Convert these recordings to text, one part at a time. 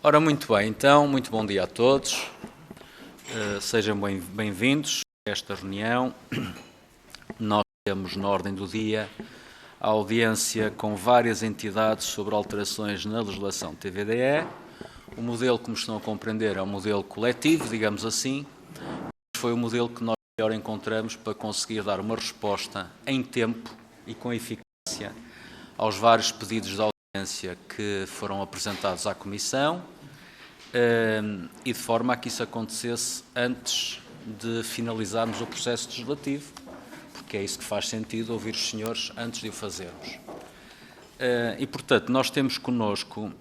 Ora, muito bem, então, muito bom dia a todos. Sejam bem-vindos a esta reunião. Nós temos na ordem do dia a audiência com várias entidades sobre alterações na legislação TVDE. O modelo, como estão a compreender, é um modelo coletivo, digamos assim, mas foi o modelo que nós melhor encontramos para conseguir dar uma resposta em tempo e com eficácia aos vários pedidos de audiência que foram apresentados à Comissão e de forma a que isso acontecesse antes de finalizarmos o processo legislativo, porque é isso que faz sentido ouvir os senhores antes de o fazermos. E, portanto, nós temos connosco,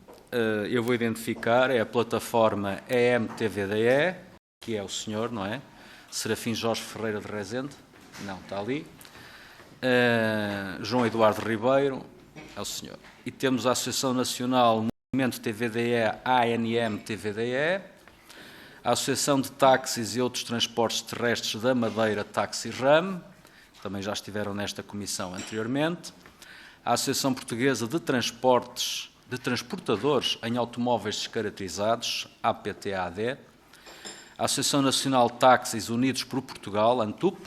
eu vou identificar, é a plataforma EMTVDE, que é o senhor, não é? Serafim Jorge Ferreira de Rezende, não, está ali. João Eduardo Ribeiro, é o senhor. E temos a Associação Nacional Movimento TVDE, ANM-TVDE, a Associação de Táxis e Outros Transportes Terrestres da Madeira, Táxi RAM, também já estiveram nesta comissão anteriormente, a Associação Portuguesa de Transportadores em Automóveis Descaracterizados, APTAD, a Associação Nacional de Táxis Unidos por Portugal, ANTUP,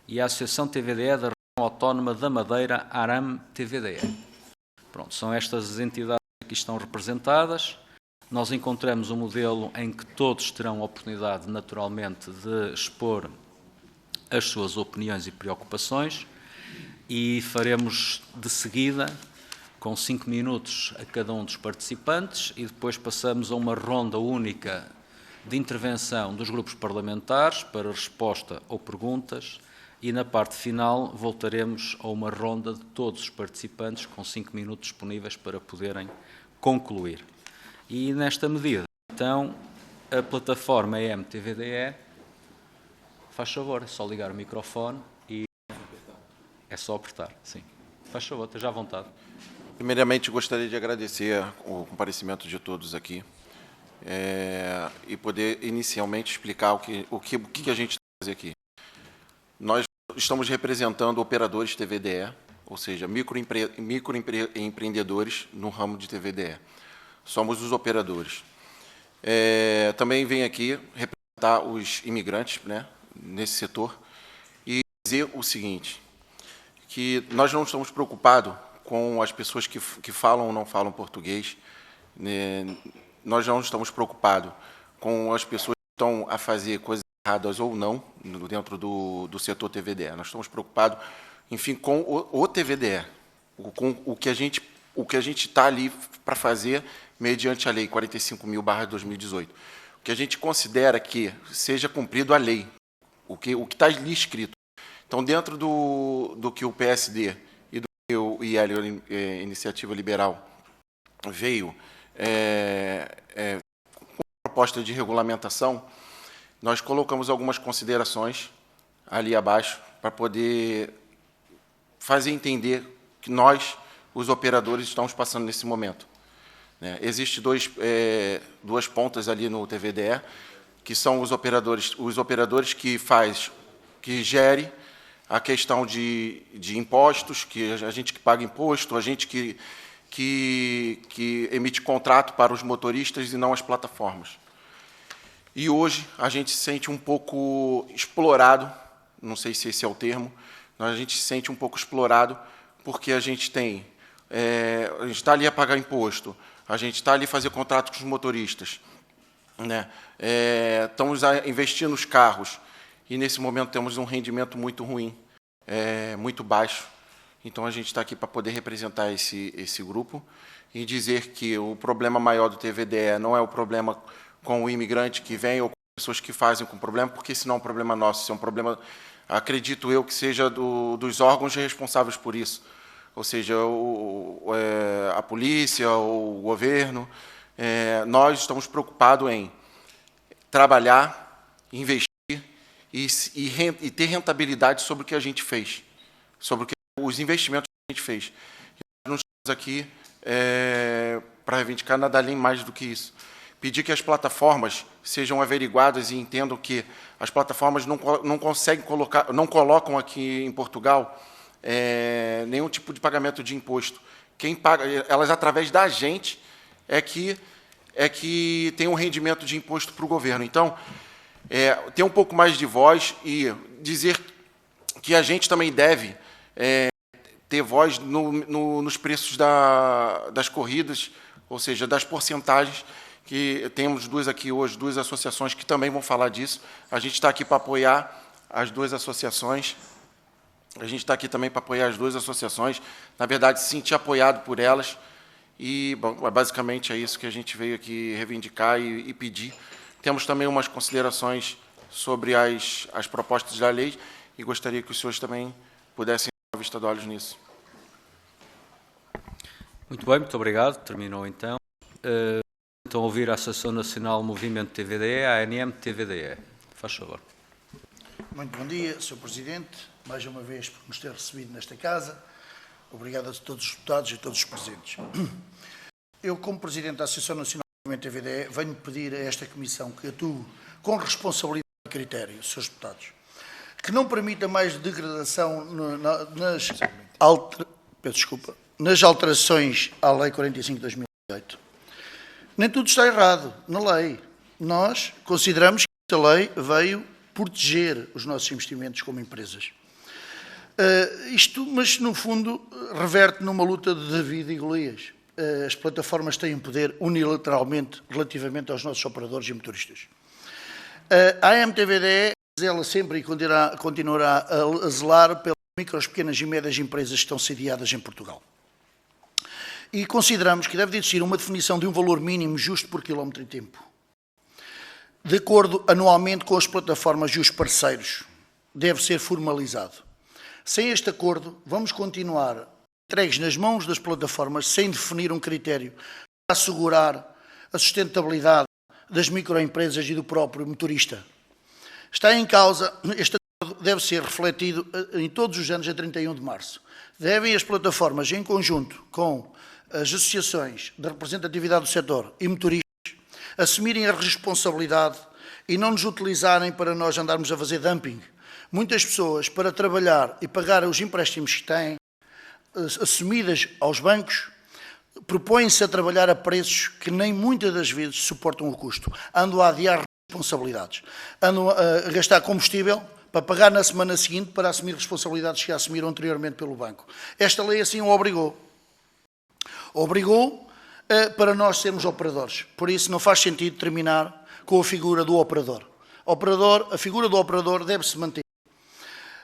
e a Associação TVDE da Região Autónoma da Madeira, ARAM-TVDE. Pronto, são estas as entidades que aqui estão representadas. Nós encontramos um modelo em que todos terão a oportunidade, naturalmente, de expor as suas opiniões e preocupações e faremos de seguida, com 5 minutos a cada um dos participantes, e depois passamos a uma ronda única de intervenção dos grupos parlamentares para resposta ou perguntas, e na parte final voltaremos a uma ronda de todos os participantes com 5 minutos disponíveis para poderem concluir. E nesta medida, então, a plataforma EMTVDE, faz favor, é só ligar o microfone e é só apertar, sim. Faz favor, esteja à vontade. Primeiramente, gostaria de agradecer o comparecimento de todos aqui e poder inicialmente explicar o que a gente está fazendo aqui. Nós estamos representando operadores TVDE, ou seja, microempreendedores no ramo de TVDE. Somos os operadores. Também venho aqui representar os imigrantes, né, nesse setor e dizer o seguinte, que nós não estamos preocupados com as pessoas que falam ou não falam português, né, nós não estamos preocupados com as pessoas que estão a fazer coisas erradas ou não dentro do setor TVDE. Nós estamos preocupados, enfim, com o TVDE, com o que a gente está ali para fazer mediante a Lei 45.000/2018. O que a gente considera que seja cumprido a lei, o que está ali escrito. Então, dentro do que o PSD e do que o IL, Iniciativa Liberal, veio com proposta de regulamentação, nós colocamos algumas considerações ali abaixo para poder fazer entender que nós, os operadores, estamos passando nesse momento. Existem duas pontas ali no TVDE, que são os operadores que gerem a questão de impostos, que a gente que paga imposto, a gente que emite contrato para os motoristas e não as plataformas. E hoje a gente se sente um pouco explorado, não sei se esse é o termo, mas a gente se sente um pouco explorado porque a gente está ali a pagar imposto, a gente está ali a fazer contrato com os motoristas, né? Estamos a investir nos carros e, nesse momento, temos um rendimento muito ruim, muito baixo. Então, a gente está aqui para poder representar esse grupo e dizer que o problema maior do TVDE não é o problema com o imigrante que vem ou com pessoas que fazem com problema, porque esse não é um problema nosso, isso é um problema, acredito eu, que seja dos órgãos responsáveis por isso, ou seja, a polícia, o governo. Nós estamos preocupados em trabalhar, investir e ter rentabilidade sobre o que a gente fez, sobre os investimentos que a gente fez. Nós não estamos aqui para reivindicar nada além mais do que isso. Pedir que as plataformas sejam averiguadas e entendam que as plataformas não conseguem não colocam aqui em Portugal nenhum tipo de pagamento de imposto. Quem paga, elas através da gente é que é que tem um rendimento de imposto para o governo. Então, ter um pouco mais de voz e dizer que a gente também deve ter voz nos preços das corridas, ou seja, das porcentagens, que temos duas aqui hoje, duas associações que também vão falar disso. A gente está aqui para apoiar as duas associações. A gente está aqui também para apoiar as duas associações, na verdade, se sentir apoiado por elas. E, bom, basicamente, é isso que a gente veio aqui reivindicar e pedir. Temos também umas considerações sobre as propostas da lei e gostaria que os senhores também pudessem dar uma vista de olhos nisso. Muito bem, muito obrigado. Terminou, então. Então, ouvir a Associação Nacional Movimento TVDE, a ANM TVDE. Faz favor. Muito bom dia, Sr. Presidente, mais uma vez por nos ter recebido nesta casa. Obrigado a todos os deputados e a todos os presentes. Eu, como Presidente da Associação Nacional do Movimento TVDE, venho pedir a esta Comissão que atue com responsabilidade e critério, Srs. Deputados, que não permita mais degradação nas alterações à Lei 45 de 2008. Nem tudo está errado na lei. Nós consideramos que esta lei veio proteger os nossos investimentos como empresas. Mas, no fundo, reverte numa luta de David e Golias. As plataformas têm poder unilateralmente relativamente aos nossos operadores e motoristas. A AMTVDE, ela sempre e continuará a zelar pelas micros, pequenas e médias empresas que estão sediadas em Portugal. E consideramos que deve existir uma definição de um valor mínimo justo por quilómetro e tempo, de acordo anualmente com as plataformas e os parceiros. Deve ser formalizado. Sem este acordo, vamos continuar entregues nas mãos das plataformas sem definir um critério para assegurar a sustentabilidade das microempresas e do próprio motorista. Está em causa, este acordo deve ser refletido em todos os anos a 31 de março. Devem as plataformas, em conjunto com as associações de representatividade do setor e motoristas, assumirem a responsabilidade e não nos utilizarem para nós andarmos a fazer dumping. Muitas pessoas, para trabalhar e pagar os empréstimos que têm, assumidas aos bancos, propõem-se a trabalhar a preços que nem muitas das vezes suportam o custo. Andam a adiar responsabilidades. Andam a gastar combustível para pagar na semana seguinte para assumir responsabilidades que assumiram anteriormente pelo banco. Esta lei assim o obrigou. Obrigou para nós sermos operadores. Por isso não faz sentido terminar com a figura do operador. A figura do operador deve-se manter.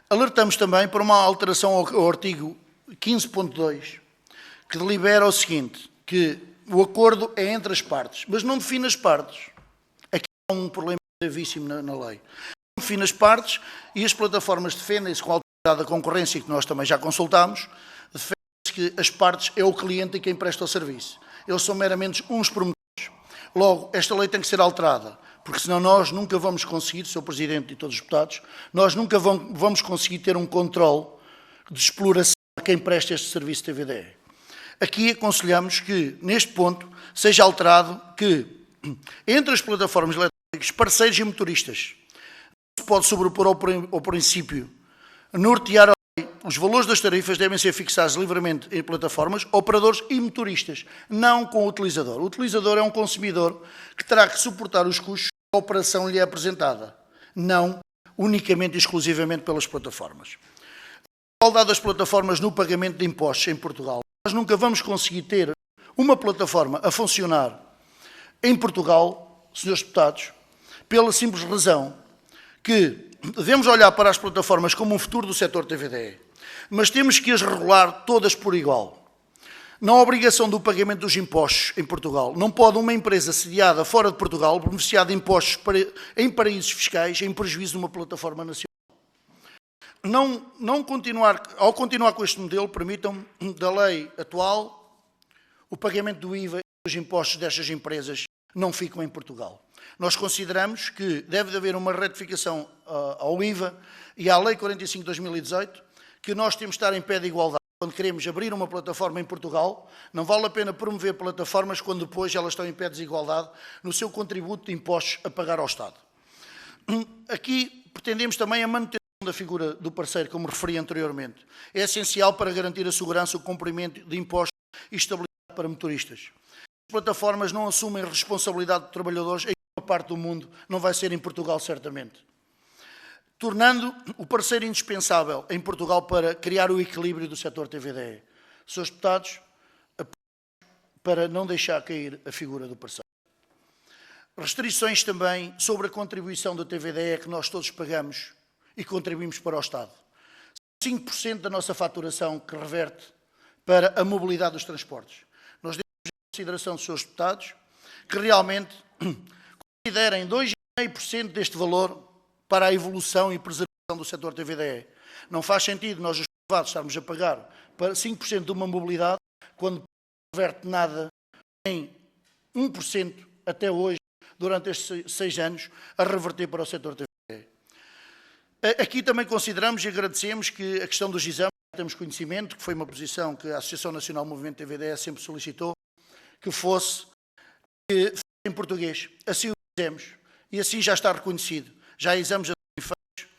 Alertamos também para uma alteração ao artigo 15.2, que delibera o seguinte, que o acordo é entre as partes, mas não define as partes. Aqui há um problema gravíssimo na lei. Não define as partes e as plataformas defendem-se com a autoridade da concorrência, que nós também já consultámos, defendem-se que as partes é o cliente e quem presta o serviço. Eles são meramente uns promotores. Logo, esta lei tem que ser alterada, porque senão nós nunca vamos conseguir, Sr. Presidente e todos os deputados, nós nunca vamos conseguir ter um controle de exploração a quem presta este serviço TVDE. Aqui aconselhamos que, neste ponto, seja alterado que, entre as plataformas eletrónicas, parceiros e motoristas, não se pode sobrepor ao princípio nortear a lei. Os valores das tarifas devem ser fixados livremente em plataformas, operadores e motoristas, não com o utilizador. O utilizador é um consumidor que terá que suportar os custos que a operação lhe é apresentada, não unicamente e exclusivamente pelas plataformas. A igualdade das plataformas no pagamento de impostos em Portugal. Nós nunca vamos conseguir ter uma plataforma a funcionar em Portugal, senhores deputados, pela simples razão que devemos olhar para as plataformas como um futuro do setor TVDE, mas temos que as regular todas por igual. Na obrigação do pagamento dos impostos em Portugal, não pode uma empresa sediada fora de Portugal beneficiar de impostos em paraísos fiscais em prejuízo de uma plataforma nacional. Ao continuar com este modelo, permitam da lei atual, o pagamento do IVA e dos impostos destas empresas não ficam em Portugal. Nós consideramos que deve haver uma retificação ao IVA e à Lei 45 de 2018, que nós temos de estar em pé de igualdade. Quando queremos abrir uma plataforma em Portugal, não vale a pena promover plataformas quando depois elas estão em pé de desigualdade no seu contributo de impostos a pagar ao Estado. Aqui pretendemos também a manutenção da figura do parceiro, como referi anteriormente. É essencial para garantir a segurança, o cumprimento de impostos e estabilidade para motoristas. plataformas não assumem responsabilidade de trabalhadores, em uma parte do mundo não vai ser em Portugal, certamente. Tornando o parceiro indispensável em Portugal para criar o equilíbrio do setor TVDE. Senhores deputados, para não deixar cair a figura do parceiro. Restrições também sobre a contribuição da TVDE que nós todos pagamos e contribuímos para o Estado. 5% da nossa faturação que reverte para a mobilidade dos transportes. Nós demos em consideração dos senhores deputados que realmente considerem 2,5% deste valor para a evolução e preservação do setor TVDE. Não faz sentido nós, os privados, estarmos a pagar para 5% de uma mobilidade quando não reverte nada em 1% até hoje, durante estes 6 anos, a reverter para o setor TVDE. Aqui também consideramos e agradecemos que a questão dos exames, temos conhecimento, que foi uma posição que a Associação Nacional Movimento TVDE sempre solicitou, que fosse em português. Assim o fizemos e assim já está reconhecido. Já há exames feitos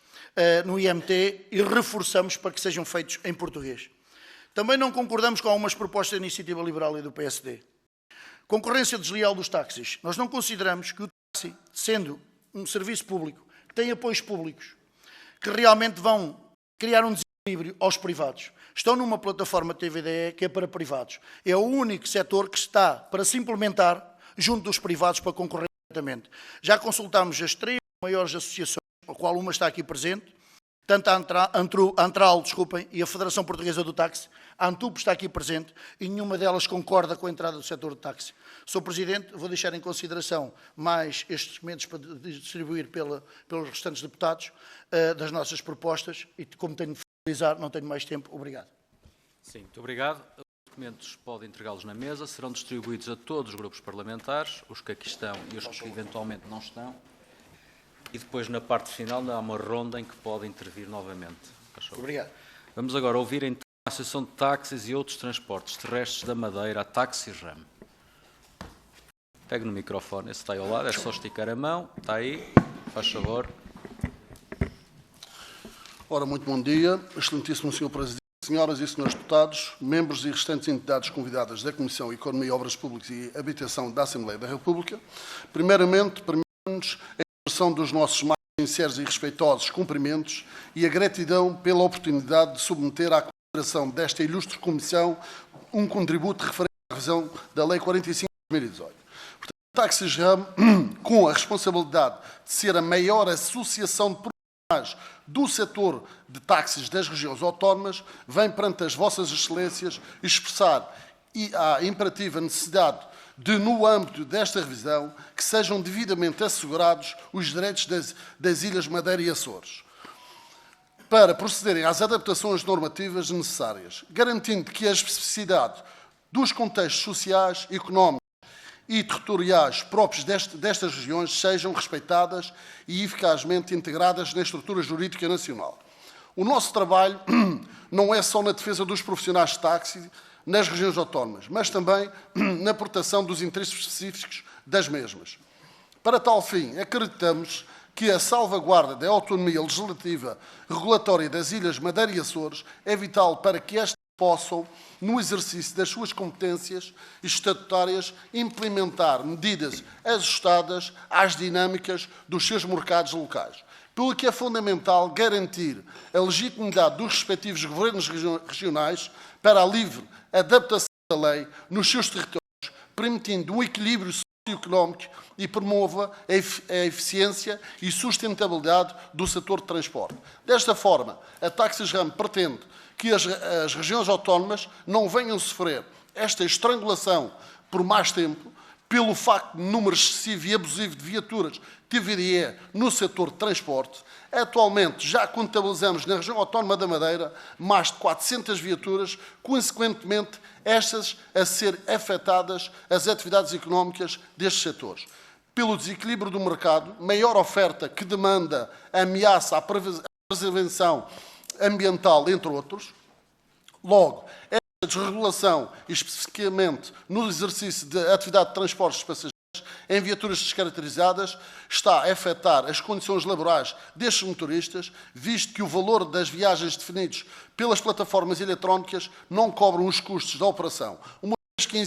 no IMT e reforçamos para que sejam feitos em português. Também não concordamos com algumas propostas da Iniciativa Liberal e do PSD. Concorrência desleal dos táxis. Nós não consideramos que o táxi, sendo um serviço público, que tem apoios públicos, que realmente vão criar um desequilíbrio aos privados. Estão numa plataforma TVDE que é para privados. É o único setor que está para se implementar junto dos privados para concorrer diretamente. Já consultámos as 3 maiores associações, a qual uma está aqui presente, tanto a Antral, e a Federação Portuguesa do Táxi. A ANTUP está aqui presente e nenhuma delas concorda com a entrada do setor do táxi. Sr. Presidente, vou deixar em consideração mais estes documentos para distribuir pelos restantes deputados das nossas propostas e, como tenho de finalizar, não tenho mais tempo. Obrigado. Sim, muito obrigado. Os documentos podem entregá-los na mesa, serão distribuídos a todos os grupos parlamentares, os que aqui estão e os que eventualmente não estão. E depois, na parte final, há uma ronda em que pode intervir novamente. Obrigado. Vamos agora ouvir então a Associação de Táxis e Outros Transportes Terrestres da Madeira, a Taxi-RAM. Pegue no microfone, esse está aí ao lado, é só esticar a mão. Está aí, faz favor. Ora, muito bom dia, excelentíssimo Sr. Presidente, senhoras e senhores deputados, membros e restantes entidades convidadas da Comissão Economia, Obras Públicas e Habitação da Assembleia da República. Primeiramente, permita-nos a expressão dos nossos mais sinceros e respeitosos cumprimentos e a gratidão pela oportunidade de submeter à consideração desta ilustre Comissão um contributo referente à revisão da Lei 45 de 2018. Portanto, a Taxi-RAM, com a responsabilidade de ser a maior associação de profissionais do setor de táxis das regiões autónomas, vem perante as vossas excelências expressar a imperativa necessidade de, no âmbito desta revisão, que sejam devidamente assegurados os direitos das Ilhas Madeira e Açores, para procederem às adaptações normativas necessárias, garantindo que a especificidade dos contextos sociais, económicos e territoriais próprios destas regiões sejam respeitadas e eficazmente integradas na estrutura jurídica nacional. O nosso trabalho não é só na defesa dos profissionais de táxi nas regiões autónomas, mas também na proteção dos interesses específicos das mesmas. Para tal fim, acreditamos que a salvaguarda da autonomia legislativa regulatória das Ilhas Madeira e Açores é vital para que estas possam, no exercício das suas competências estatutárias, implementar medidas ajustadas às dinâmicas dos seus mercados locais. Pelo que é fundamental garantir a legitimidade dos respectivos governos regionais para a livre adaptação da lei nos seus territórios, permitindo um equilíbrio socioeconómico e promova a eficiência e sustentabilidade do setor de transporte. Desta forma, a Taxi-RAM pretende que as regiões autónomas não venham sofrer esta estrangulação por mais tempo, pelo facto de número excessivo e abusivo de viaturas TVDE no setor de transporte. Atualmente já contabilizamos na região autónoma da Madeira mais de 400 viaturas, consequentemente estas a ser afetadas as atividades económicas destes setores. Pelo desequilíbrio do mercado, maior oferta que demanda ameaça à preservação ambiental, entre outros. Logo, a desregulação, especificamente no exercício da atividade de transportes de passageiros em viaturas descaracterizadas, está a afetar as condições laborais destes motoristas, visto que o valor das viagens definidos pelas plataformas eletrónicas não cobram os custos da operação, uma vez que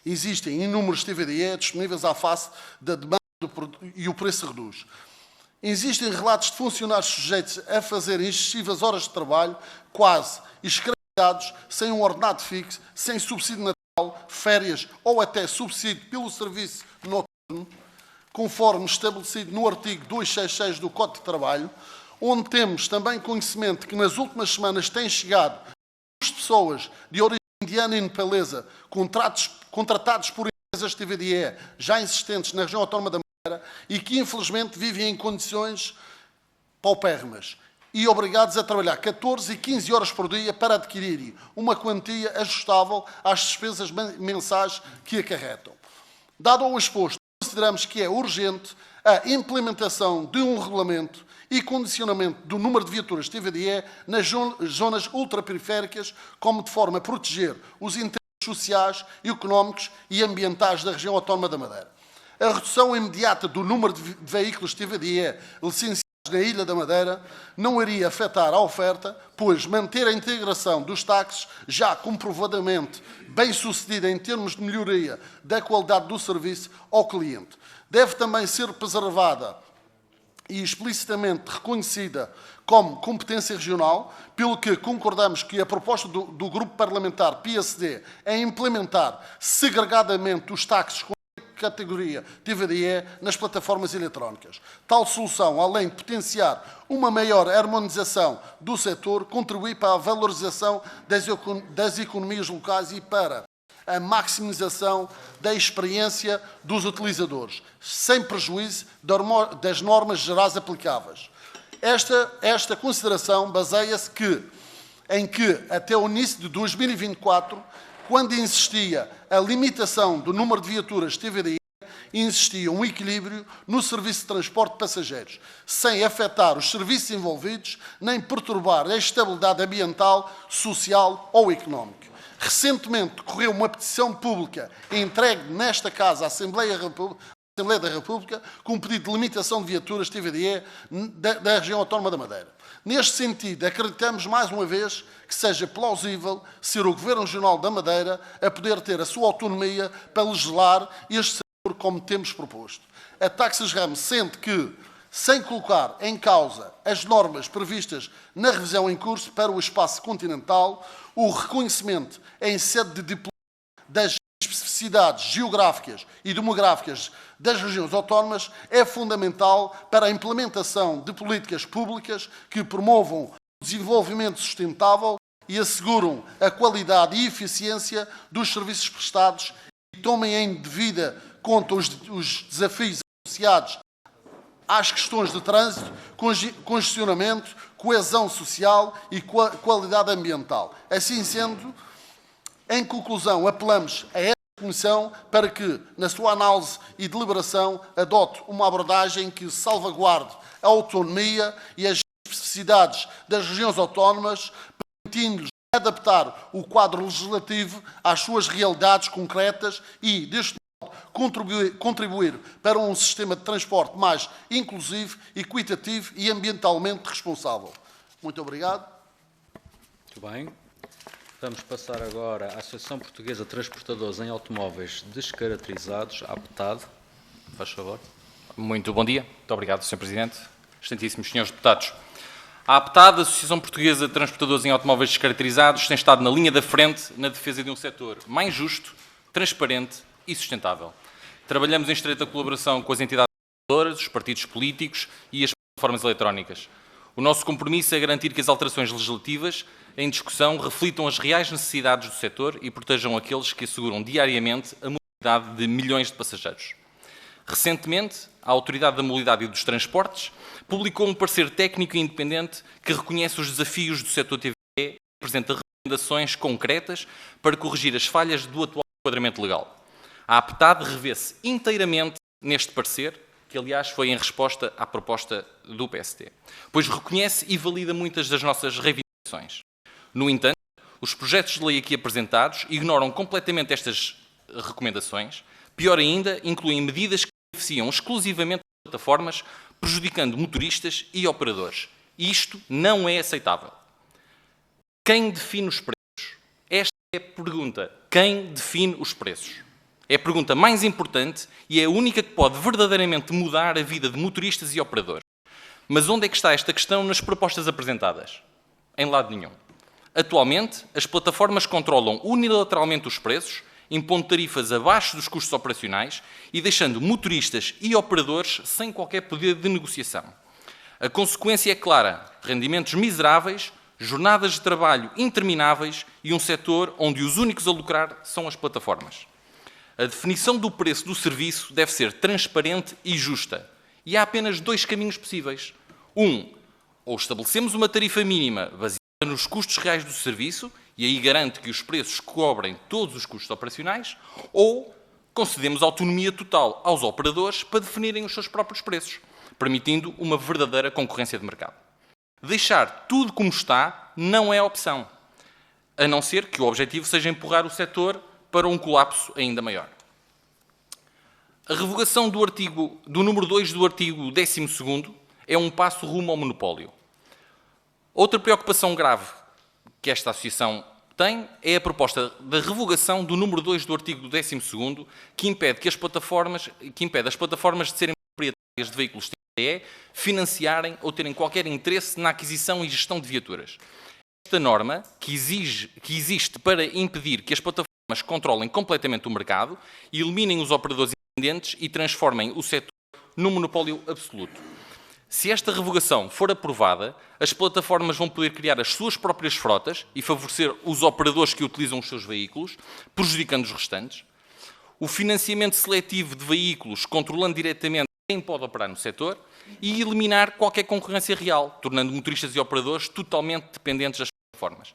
existem inúmeros TVDE disponíveis à face da demanda e o preço reduz. Existem relatos de funcionários sujeitos a fazerem excessivas horas de trabalho, quase escravizados, sem um ordenado fixo, sem subsídio natal, férias ou até subsídio pelo serviço noturno, conforme estabelecido no artigo 266 do Código de Trabalho, onde temos também conhecimento que nas últimas semanas têm chegado pessoas de origem indiana e nepalesa contratados por empresas TVDE já existentes na região autónoma da Madeira e que infelizmente vivem em condições paupérrimas e obrigados a trabalhar 14 e 15 horas por dia para adquirirem uma quantia ajustável às despesas mensais que acarretam. Dado o exposto, consideramos que é urgente a implementação de um regulamento e condicionamento do número de viaturas TVDE nas zonas ultraperiféricas, como de forma a proteger os interesses sociais, económicos e ambientais da região autónoma da Madeira. A redução imediata do número de veículos TVDE licenciados na Ilha da Madeira não iria afetar a oferta, pois manter a integração dos táxis, já comprovadamente bem-sucedida em termos de melhoria da qualidade do serviço ao cliente, deve também ser preservada e explicitamente reconhecida como competência regional, pelo que concordamos que a proposta do Grupo Parlamentar PSD em implementar segregadamente os táxis com categoria TVDE nas plataformas eletrónicas. Tal solução, além de potenciar uma maior harmonização do setor, contribui para a valorização das economias locais e para a maximização da experiência dos utilizadores, sem prejuízo das normas gerais aplicáveis. Esta consideração baseia-se em que, até o início de 2024, quando existia a limitação do número de viaturas TVDE, existia um equilíbrio no serviço de transporte de passageiros, sem afetar os serviços envolvidos, nem perturbar a estabilidade ambiental, social ou económica. Recentemente decorreu uma petição pública entregue nesta Casa à Assembleia da República com um pedido de limitação de viaturas TVDE da região autónoma da Madeira. Neste sentido, acreditamos mais uma vez que seja plausível ser o Governo Regional da Madeira a poder ter a sua autonomia para legislar este setor como temos proposto. A Taxis RAM sente que, sem colocar em causa as normas previstas na revisão em curso para o espaço continental, o reconhecimento em sede de diploma das especificidades geográficas e demográficas das regiões autónomas é fundamental para a implementação de políticas públicas que promovam o desenvolvimento sustentável e asseguram a qualidade e eficiência dos serviços prestados e tomem em devida conta os desafios associados às questões de trânsito, congestionamento, coesão social e qualidade ambiental. Assim sendo, em conclusão, apelamos a esta Comissão para que, na sua análise e deliberação, adote uma abordagem que salvaguarde a autonomia e as especificidades das regiões autónomas, permitindo-lhes adaptar o quadro legislativo às suas realidades concretas e, deste modo, contribuir para um sistema de transporte mais inclusivo, equitativo e ambientalmente responsável. Muito obrigado. Muito bem. Vamos passar agora à Associação Portuguesa de Transportadores em Automóveis Descaracterizados, a APTAD. Faz favor. Muito bom dia. Muito obrigado, Sr. Presidente. Excelentíssimos senhores deputados. A APTAD, a Associação Portuguesa de Transportadores em Automóveis Descaracterizados, tem estado na linha da frente na defesa de um setor mais justo, transparente e sustentável. Trabalhamos em estreita colaboração com as entidades reguladoras, os partidos políticos e as plataformas eletrónicas. O nosso compromisso é garantir que as alterações legislativas em discussão reflitam as reais necessidades do setor e protejam aqueles que asseguram diariamente a mobilidade de milhões de passageiros. Recentemente, a Autoridade da Mobilidade e dos Transportes publicou um parecer técnico e independente que reconhece os desafios do setor TVE e apresenta recomendações concretas para corrigir as falhas do atual enquadramento legal. A APTAD revê-se inteiramente neste parecer, que aliás foi em resposta à proposta do PSD, pois reconhece e valida muitas das nossas reivindicações. No entanto, os projetos de lei aqui apresentados ignoram completamente estas recomendações, pior ainda, incluem medidas que beneficiam exclusivamente as plataformas, prejudicando motoristas e operadores. Isto não é aceitável. Quem define os preços? Esta é a pergunta: quem define os preços? É a pergunta mais importante e é a única que pode verdadeiramente mudar a vida de motoristas e operadores. Mas onde é que está esta questão nas propostas apresentadas? Em lado nenhum. Atualmente, as plataformas controlam unilateralmente os preços, impondo tarifas abaixo dos custos operacionais e deixando motoristas e operadores sem qualquer poder de negociação. A consequência é clara: rendimentos miseráveis, jornadas de trabalho intermináveis e um setor onde os únicos a lucrar são as plataformas. A definição do preço do serviço deve ser transparente e justa. E há apenas dois caminhos possíveis. Ou estabelecemos uma tarifa mínima baseada nos custos reais do serviço, e aí garante que os preços cobrem todos os custos operacionais, ou concedemos autonomia total aos operadores para definirem os seus próprios preços, permitindo uma verdadeira concorrência de mercado. Deixar tudo como está não é opção, a não ser que o objetivo seja empurrar o setor para um colapso ainda maior. A revogação do número 2 do artigo 12º é um passo rumo ao monopólio. Outra preocupação grave que esta associação tem é a proposta da revogação do número 2 do artigo 12º, que impede as plataformas de serem proprietárias de veículos TVDE, financiarem ou terem qualquer interesse na aquisição e gestão de viaturas. Esta norma, que existe para impedir que as plataformas controlem completamente o mercado e eliminem os operadores independentes e transformem o setor num monopólio absoluto. Se esta revogação for aprovada, as plataformas vão poder criar as suas próprias frotas e favorecer os operadores que utilizam os seus veículos, prejudicando os restantes. O financiamento seletivo de veículos, controlando diretamente quem pode operar no setor, e eliminar qualquer concorrência real, tornando motoristas e operadores totalmente dependentes das plataformas.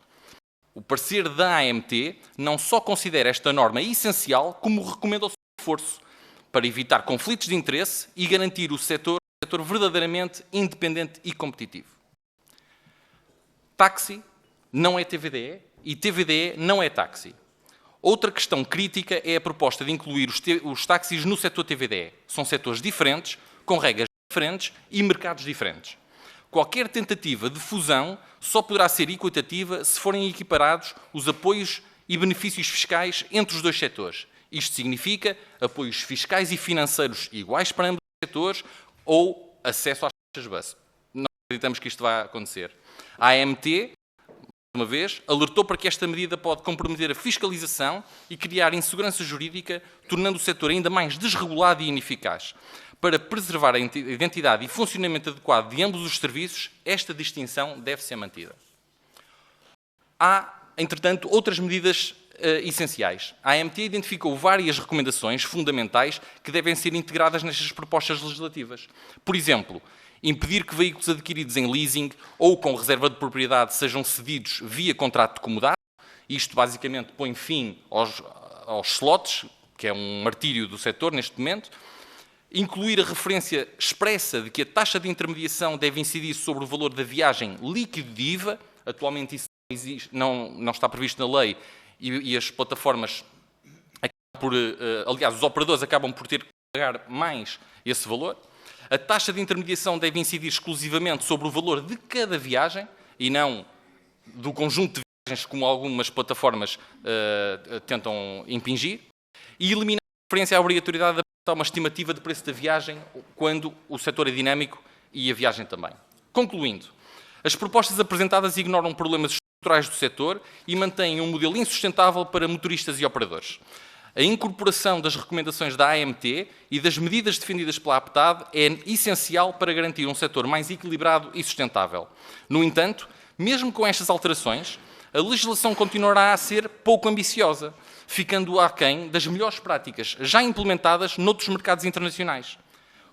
O parecer da AMT não só considera esta norma essencial, como recomenda o seu esforço para evitar conflitos de interesse e garantir o setor verdadeiramente independente e competitivo. Táxi não é TVDE e TVDE não é táxi. Outra questão crítica é a proposta de incluir os táxis no setor TVDE. São setores diferentes, com regras diferentes e mercados diferentes. Qualquer tentativa de fusão só poderá ser equitativa se forem equiparados os apoios e benefícios fiscais entre os dois setores. Isto significa apoios fiscais e financeiros iguais para ambos os setores ou acesso às taxas base. Não acreditamos que isto vai acontecer. A AMT, mais uma vez, alertou para que esta medida pode comprometer a fiscalização e criar insegurança jurídica, tornando o setor ainda mais desregulado e ineficaz. Para preservar a identidade e funcionamento adequado de ambos os serviços, esta distinção deve ser mantida. Há, entretanto, outras medidas essenciais. A AMT identificou várias recomendações fundamentais que devem ser integradas nestas propostas legislativas. Por exemplo, impedir que veículos adquiridos em leasing ou com reserva de propriedade sejam cedidos via contrato de comodato. Isto, basicamente, põe fim aos slots, que é um martírio do setor neste momento. Incluir a referência expressa de que a taxa de intermediação deve incidir sobre o valor da viagem líquido de IVA. Atualmente isso não está previsto na lei e as plataformas, aliás, os operadores acabam por ter que pagar mais esse valor. A taxa de intermediação deve incidir exclusivamente sobre o valor de cada viagem e não do conjunto de viagens, como algumas plataformas tentam impingir. E eliminar a referência à obrigatoriedade de apresentar uma estimativa de preço da viagem quando o setor é dinâmico e a viagem também. Concluindo, as propostas apresentadas ignoram problemas estruturais do setor e mantêm um modelo insustentável para motoristas e operadores. A incorporação das recomendações da AMT e das medidas defendidas pela APTAD é essencial para garantir um setor mais equilibrado e sustentável. No entanto, mesmo com estas alterações, a legislação continuará a ser pouco ambiciosa, ficando aquém das melhores práticas já implementadas noutros mercados internacionais.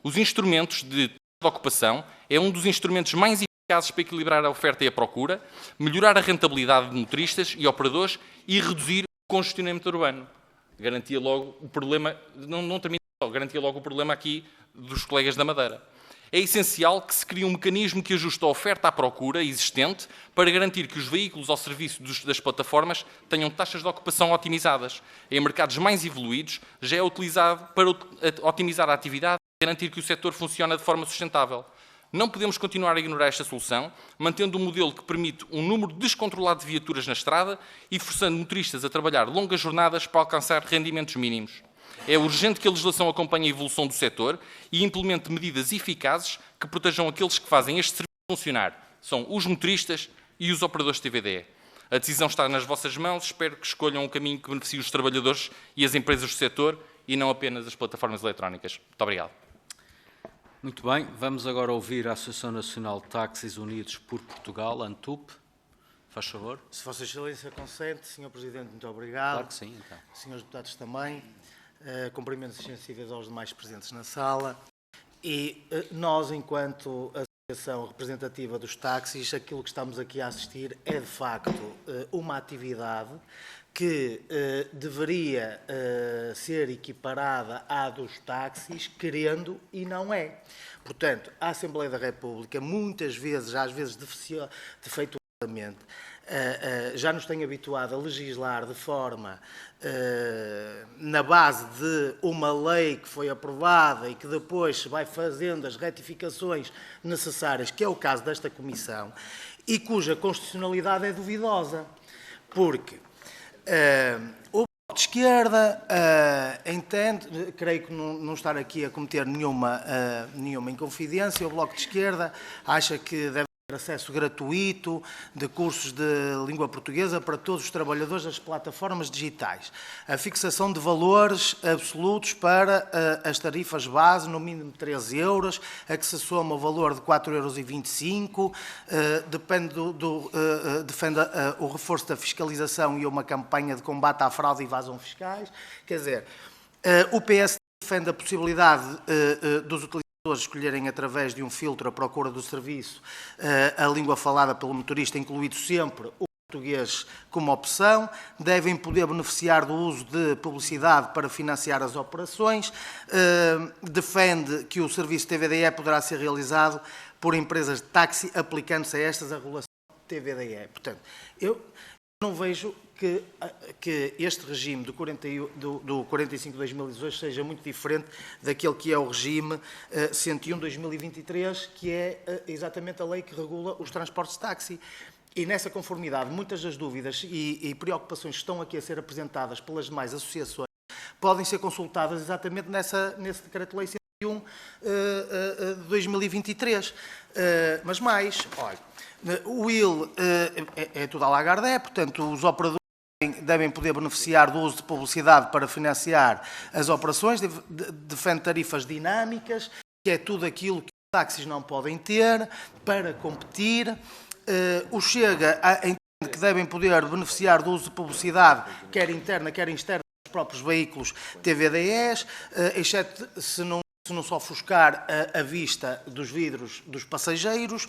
Os instrumentos de ocupação é um dos instrumentos mais eficazes para equilibrar a oferta e a procura, melhorar a rentabilidade de motoristas e operadores e reduzir o congestionamento urbano. Garantia logo o problema, não termina só, garantia logo o problema aqui dos colegas da Madeira. É essencial que se crie um mecanismo que ajuste a oferta à procura existente para garantir que os veículos ao serviço das plataformas tenham taxas de ocupação otimizadas. Em mercados mais evoluídos, já é utilizado para otimizar a atividade e garantir que o setor funciona de forma sustentável. Não podemos continuar a ignorar esta solução, mantendo um modelo que permite um número descontrolado de viaturas na estrada e forçando motoristas a trabalhar longas jornadas para alcançar rendimentos mínimos. É urgente que a legislação acompanhe a evolução do setor e implemente medidas eficazes que protejam aqueles que fazem este serviço funcionar. São os motoristas e os operadores de TVDE. A decisão está nas vossas mãos. Espero que escolham um caminho que beneficie os trabalhadores e as empresas do setor e não apenas as plataformas eletrónicas. Muito obrigado. Muito bem, vamos agora ouvir a Associação Nacional de Táxis Unidos por Portugal, ANTUP. Faz favor. Se Vossa Excelência consente, Sr. Presidente, muito obrigado. Claro que sim, então. Senhores deputados também. Cumprimentos sensíveis aos demais presentes na sala. E nós, enquanto Associação Representativa dos Táxis, aquilo que estamos aqui a assistir é, de facto, uma atividade que deveria ser equiparada à dos táxis, querendo e não é. Portanto, a Assembleia da República, muitas vezes, às vezes defeituosamente, já nos tem habituado a legislar de forma na base de uma lei que foi aprovada e que depois se vai fazendo as retificações necessárias, que é o caso desta Comissão, e cuja constitucionalidade é duvidosa, porque o Bloco de Esquerda entende, creio que não estar aqui a cometer nenhuma inconfidência, o Bloco de Esquerda acha que deve ter acesso gratuito de cursos de língua portuguesa para todos os trabalhadores das plataformas digitais. A fixação de valores absolutos para as tarifas base, no mínimo 13 euros, a que se soma o valor de 4,25 €, defende o reforço da fiscalização e uma campanha de combate à fraude e evasão fiscais. Quer dizer, o PS defende a possibilidade dos utilizadores escolherem através de um filtro à procura do serviço a língua falada pelo motorista, incluído sempre o português como opção, devem poder beneficiar do uso de publicidade para financiar as operações, defende que o serviço TVDE poderá ser realizado por empresas de táxi, aplicando-se a estas a regulação TVDE. Portanto, eu não vejo que este regime do 45 de 2018 seja muito diferente daquele que é o regime 101 de 2023, que é exatamente a lei que regula os transportes de táxi. E nessa conformidade, muitas das dúvidas e preocupações que estão aqui a ser apresentadas pelas demais associações podem ser consultadas exatamente nesse Decreto-Lei 101 de 2023. Mas mais, olha, o IL é tudo à Lagardère, portanto, os operadores devem poder beneficiar do uso de publicidade para financiar as operações, defende tarifas dinâmicas, que é tudo aquilo que os táxis não podem ter para competir. O Chega entende que devem poder beneficiar do uso de publicidade, quer interna, quer externa, dos próprios veículos TVDEs, exceto se não se ofuscar a vista dos vidros dos passageiros.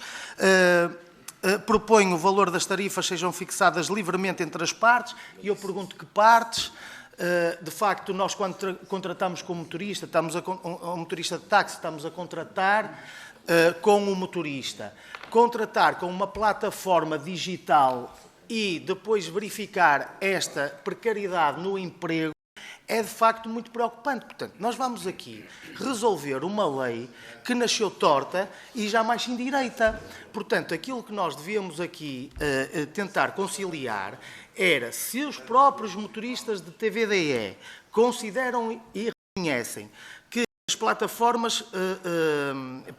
Propõe o valor das tarifas sejam fixadas livremente entre as partes, e eu pergunto que partes. De facto, nós quando contratamos com o motorista, um motorista de táxi, estamos a contratar com o motorista. Contratar com uma plataforma digital e depois verificar esta precariedade no emprego é de facto muito preocupante. Portanto, nós vamos aqui resolver uma lei que nasceu torta e jamais endireita. Portanto, aquilo que nós devíamos aqui tentar conciliar era se os próprios motoristas de TVDE consideram e reconhecem que as plataformas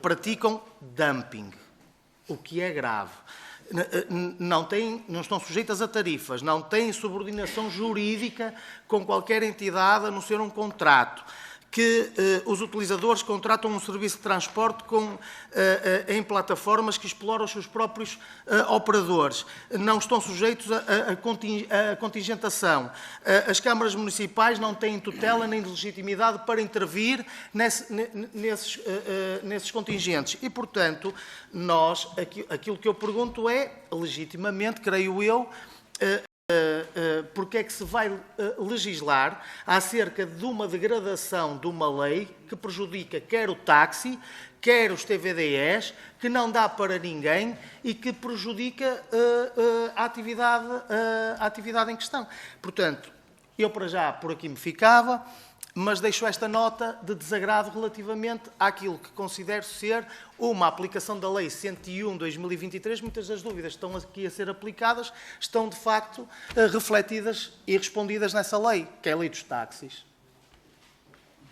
praticam dumping, o que é grave. Não estão sujeitas a tarifas, não têm subordinação jurídica com qualquer entidade a não ser um contrato, que os utilizadores contratam um serviço de transporte em plataformas que exploram os seus próprios operadores, não estão sujeitos a contingentação. As câmaras municipais não têm tutela nem legitimidade para intervir nesses contingentes. E, portanto, aquilo que eu pergunto é, legitimamente, creio eu, porque é que se vai legislar acerca de uma degradação de uma lei que prejudica quer o táxi, quer os TVDEs, que não dá para ninguém e que prejudica a atividade em questão. Portanto, eu para já por aqui me ficava. mas deixo esta nota de desagrado relativamente àquilo que considero ser uma aplicação da Lei 101/2023. Muitas das dúvidas que estão aqui a ser aplicadas estão, de facto, refletidas e respondidas nessa lei, que é a Lei dos Táxis.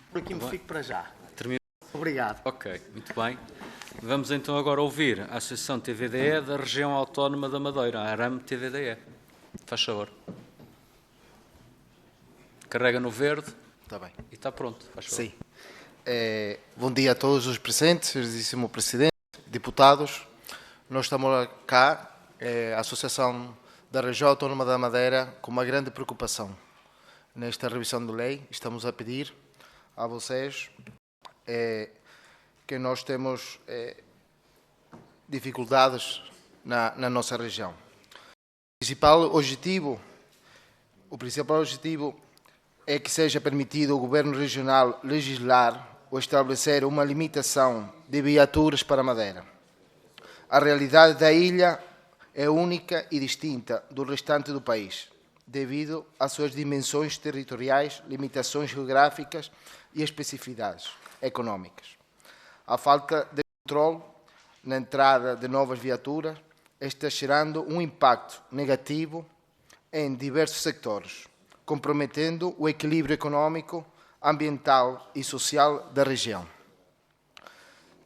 Por aqui me fico para já. Termino. Obrigado. Ok, muito bem. Vamos então agora ouvir a Associação TVDE da Região Autónoma da Madeira, a ARAM TVDE. Faz favor. Carrega no verde. Está bem. E está pronto. Faz favor. Sim. Bom dia a todos os presentes, excelentíssimo Presidente, deputados. Nós estamos cá, a Associação da Região Autónoma da Madeira, com uma grande preocupação nesta revisão de lei. Estamos a pedir a vocês que nós temos dificuldades na nossa região. O principal objetivo é que seja permitido ao Governo Regional legislar ou estabelecer uma limitação de viaturas para a Madeira. A realidade da ilha é única e distinta do restante do país, devido às suas dimensões territoriais, limitações geográficas e especificidades económicas. A falta de controle na entrada de novas viaturas está gerando um impacto negativo em diversos sectores, comprometendo o equilíbrio económico, ambiental e social da região.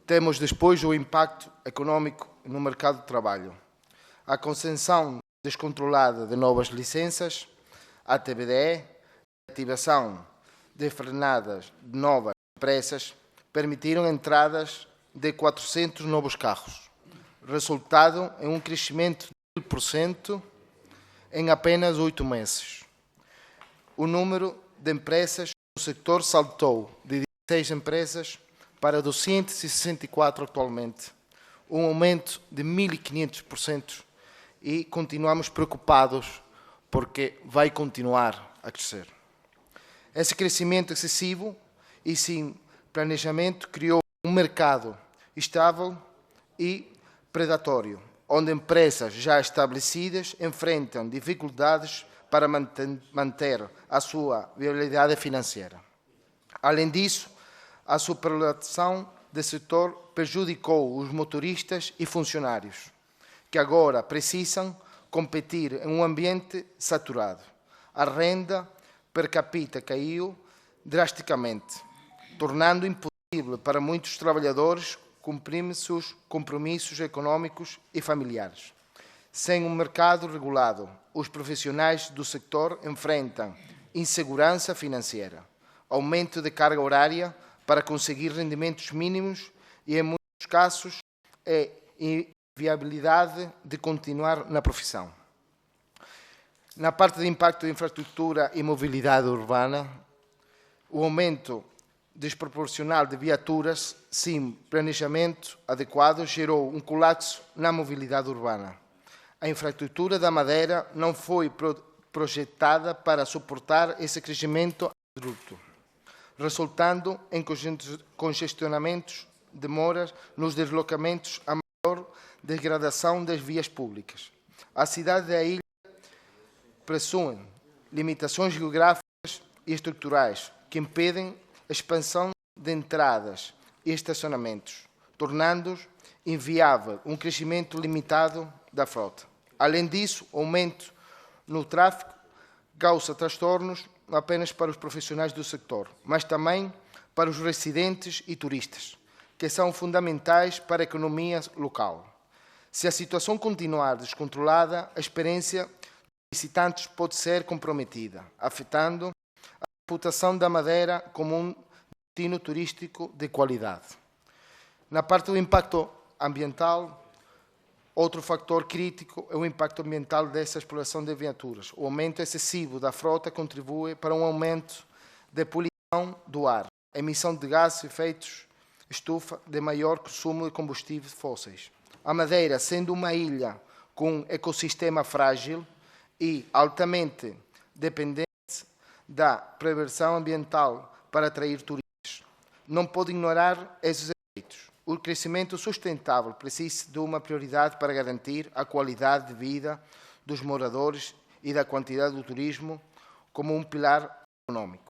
Temos depois o impacto económico no mercado de trabalho. A concessão descontrolada de novas licenças, a TVDE, a ativação de frenadas de novas empresas, permitiram entradas de 400 novos carros, resultado em um crescimento de 1% em apenas 8 meses. O número de empresas no setor saltou de 16 empresas para 264 atualmente, um aumento de 1.500%, e continuamos preocupados porque vai continuar a crescer. Esse crescimento excessivo e sem planejamento criou um mercado estável e predatório, onde empresas já estabelecidas enfrentam dificuldades para manter a sua viabilidade financeira. Além disso, a superlotação do setor prejudicou os motoristas e funcionários, que agora precisam competir em um ambiente saturado. A renda per capita caiu drasticamente, tornando impossível para muitos trabalhadores cumprir seus compromissos económicos e familiares. Sem um mercado regulado, os profissionais do setor enfrentam insegurança financeira, aumento de carga horária para conseguir rendimentos mínimos e, em muitos casos, a inviabilidade de continuar na profissão. Na parte de impacto de infraestrutura e mobilidade urbana, o aumento desproporcional de viaturas sem planejamento adequado gerou um colapso na mobilidade urbana. A infraestrutura da Madeira não foi projetada para suportar esse crescimento abrupto, resultando em congestionamentos, demoras nos deslocamentos, a maior degradação das vias públicas. A cidade da ilha possui limitações geográficas e estruturais que impedem a expansão de entradas e estacionamentos, tornando inviável um crescimento limitado da frota. Além disso, o aumento no tráfego causa transtornos não apenas para os profissionais do setor, mas também para os residentes e turistas, que são fundamentais para a economia local. Se a situação continuar descontrolada, a experiência dos visitantes pode ser comprometida, afetando a reputação da Madeira como um destino turístico de qualidade. Na parte do impacto ambiental, outro fator crítico é o impacto ambiental dessa exploração de viaturas. O aumento excessivo da frota contribui para um aumento da poluição do ar, emissão de gases de efeito estufa de maior consumo de combustíveis fósseis. A Madeira, sendo uma ilha com um ecossistema frágil e altamente dependente da prevenção ambiental para atrair turistas, não pode ignorar esses efeitos. O crescimento sustentável precisa de uma prioridade para garantir a qualidade de vida dos moradores e da quantidade do turismo como um pilar econômico.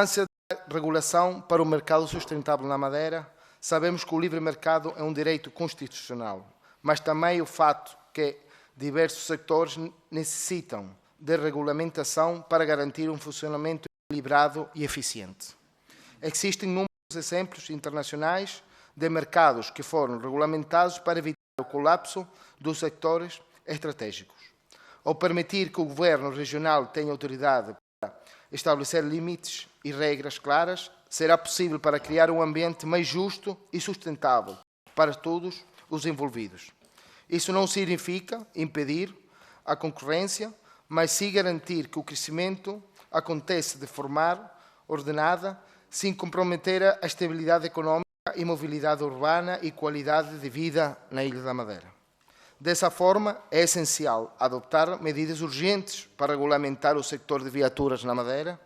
importância da regulação para o mercado sustentável na Madeira. Sabemos que o livre mercado é um direito constitucional, mas também o fato que diversos sectores necessitam de regulamentação para garantir um funcionamento equilibrado e eficiente. Existem inúmeros exemplos internacionais de mercados que foram regulamentados para evitar o colapso dos sectores estratégicos. Ao permitir que o Governo regional tenha autoridade para estabelecer limites e regras claras, será possível para criar um ambiente mais justo e sustentável para todos os envolvidos. Isso não significa impedir a concorrência, mas sim garantir que o crescimento aconteça de forma ordenada, sem comprometer a estabilidade económica e mobilidade urbana e qualidade de vida na Ilha da Madeira. Dessa forma, é essencial adotar medidas urgentes para regulamentar o setor de viaturas na Madeira,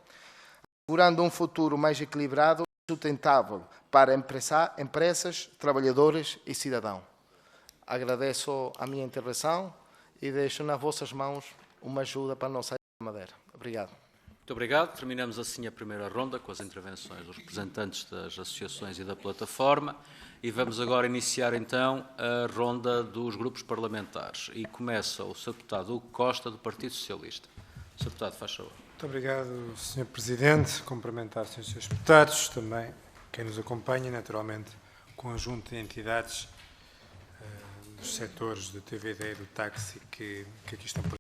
assegurando um futuro mais equilibrado e sustentável para empresas, trabalhadores e cidadãos. Agradeço a minha intervenção e deixo nas vossas mãos uma ajuda para a nossa Ilha da Madeira. Obrigado. Muito obrigado. Terminamos assim a primeira ronda com as intervenções dos representantes das associações e da plataforma e vamos agora iniciar então a ronda dos grupos parlamentares. E começa o Sr. Deputado Hugo Costa, do Partido Socialista. Sr. Deputado, faz favor. Muito obrigado, Sr. Presidente. Cumprimentar os Srs. Deputados, também quem nos acompanha, naturalmente, o conjunto de entidades dos setores do TVD e do táxi que aqui estão presentes.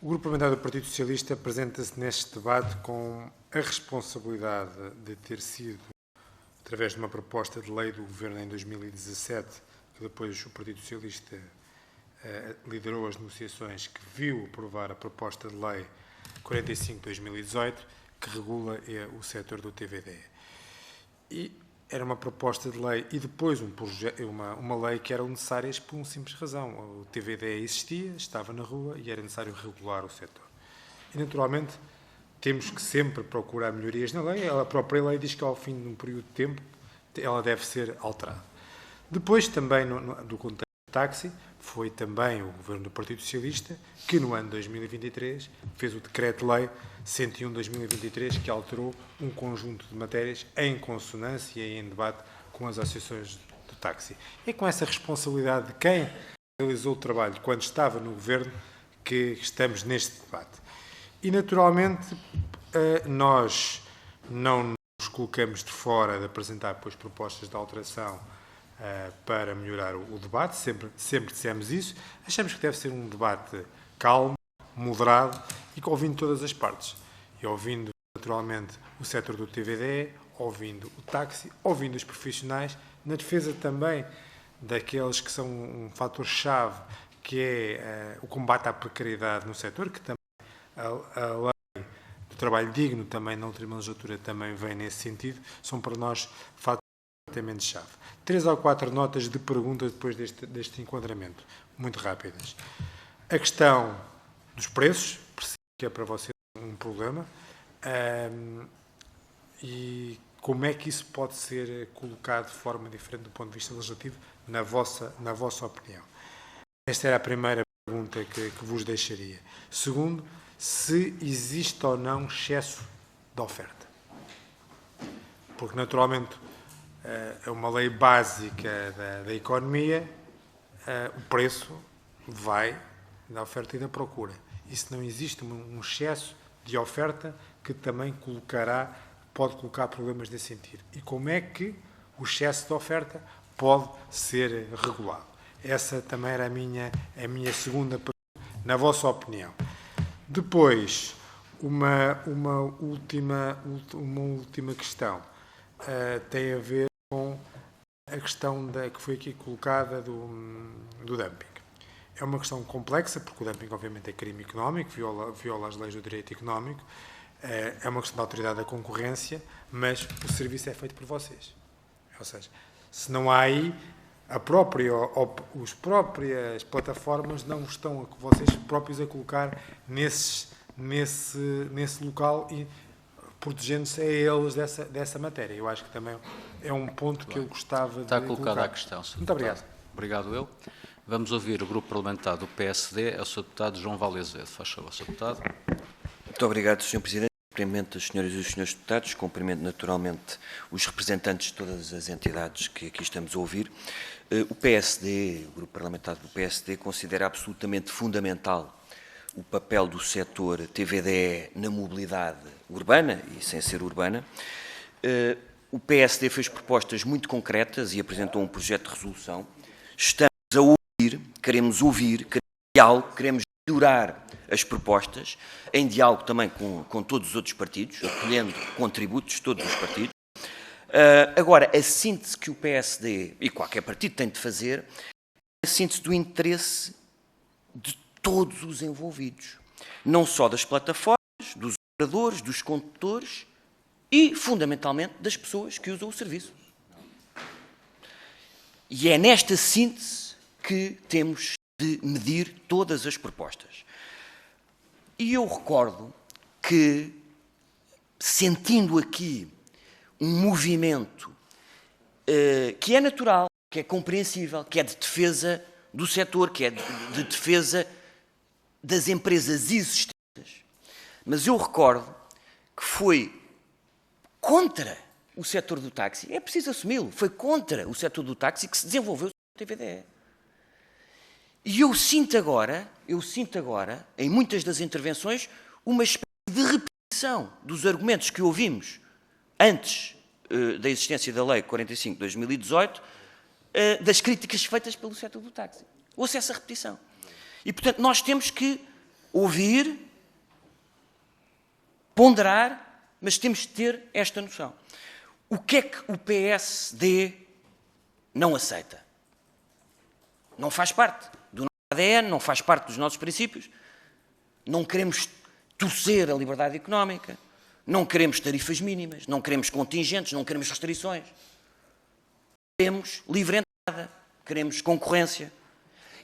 O Grupo Parlamentar do Partido Socialista apresenta-se neste debate com a responsabilidade de ter sido, através de uma proposta de lei do Governo em 2017, que depois o Partido Socialista liderou as negociações, que viu aprovar a proposta de lei 45/2018, que regula o setor do TVD. E era uma proposta de lei e depois uma lei que eram necessárias por uma simples razão. O TVD existia, estava na rua e era necessário regular o setor. E, naturalmente, temos que sempre procurar melhorias na lei. A própria lei diz que, ao fim de um período de tempo, ela deve ser alterada. Depois, também, do contexto do táxi, foi também o Governo do Partido Socialista que, no ano de 2023, fez o Decreto-Lei 101/2023, que alterou um conjunto de matérias em consonância e em debate com as associações do táxi. É com essa responsabilidade de quem realizou o trabalho quando estava no Governo que estamos neste debate. E, naturalmente, nós não nos colocamos de fora de apresentar depois propostas de alteração para melhorar o debate, sempre dissemos isso. Achamos que deve ser um debate calmo, moderado e ouvindo todas as partes. E ouvindo, naturalmente, o setor do TVD, ouvindo o táxi, ouvindo os profissionais, na defesa também daqueles que são um fator-chave, que é o combate à precariedade no setor, que também a lei do trabalho digno, também na última legislatura, também vem nesse sentido, são para nós fatores chave. 3 ou 4 notas de perguntas depois deste enquadramento, muito rápidas. A questão dos preços, que é para vocês um problema, e como é que isso pode ser colocado de forma diferente do ponto de vista legislativo, na vossa opinião? Esta era a primeira pergunta que vos deixaria. Segundo, se existe ou não excesso de oferta. Porque, naturalmente, é uma lei básica da economia, o preço vai da oferta e da procura. E se não existe um excesso de oferta, que também pode colocar problemas nesse sentido. E como é que o excesso de oferta pode ser regulado? Essa também era a minha segunda pergunta, na vossa opinião. Depois, uma última questão tem a ver com a questão que foi aqui colocada do dumping. É uma questão complexa, porque o dumping, obviamente, é crime económico, viola as leis do direito económico, é uma questão da autoridade da concorrência, mas o serviço é feito por vocês. Ou seja, se não há aí, as próprias plataformas não estão vocês próprios a colocar nesse local e protegendo-se a eles dessa matéria. Eu acho que também é um ponto que eu gostava de colocar. Está colocada a questão, Sr. Muito obrigado. Obrigado, eu. Vamos ouvir o Grupo Parlamentar do PSD, é o Sr. Deputado João Vale Azevedo. Faz favor, Sr. Deputado. Muito obrigado, Sr. Presidente. cumprimento as senhoras e os senhores deputados, cumprimento naturalmente os representantes de todas as entidades que aqui estamos a ouvir. O PSD, o Grupo Parlamentar do PSD, considera absolutamente fundamental o papel do setor TVDE na mobilidade urbana e sem ser urbana. O PSD fez propostas muito concretas e apresentou um projeto de resolução. Estamos a ouvir, queremos diálogo, queremos melhorar as propostas, em diálogo também com todos os outros partidos, acolhendo contributos de todos os partidos. Agora, a síntese que o PSD e qualquer partido tem de fazer é a síntese do interesse de todos os envolvidos, não só das plataformas, dos operadores, dos condutores e, fundamentalmente, das pessoas que usam o serviço. E é nesta síntese que temos de medir todas as propostas. E eu recordo que, sentindo aqui um movimento que é natural, que é compreensível, que é de defesa do setor, que é de defesa das empresas existentes, mas eu recordo que foi contra o setor do táxi, é preciso assumi-lo, foi contra o setor do táxi que se desenvolveu o TVDE. E eu sinto agora, em muitas das intervenções, uma espécie de repetição dos argumentos que ouvimos antes da existência da Lei 45 de 2018, das críticas feitas pelo setor do táxi. Ouço essa repetição. E, portanto, nós temos que ouvir, ponderar, mas temos de ter esta noção. O que é que o PSD não aceita? Não faz parte do nosso ADN, não faz parte dos nossos princípios. Não queremos torcer a liberdade económica, não queremos tarifas mínimas, não queremos contingentes, não queremos restrições. Queremos livre entrada, queremos concorrência.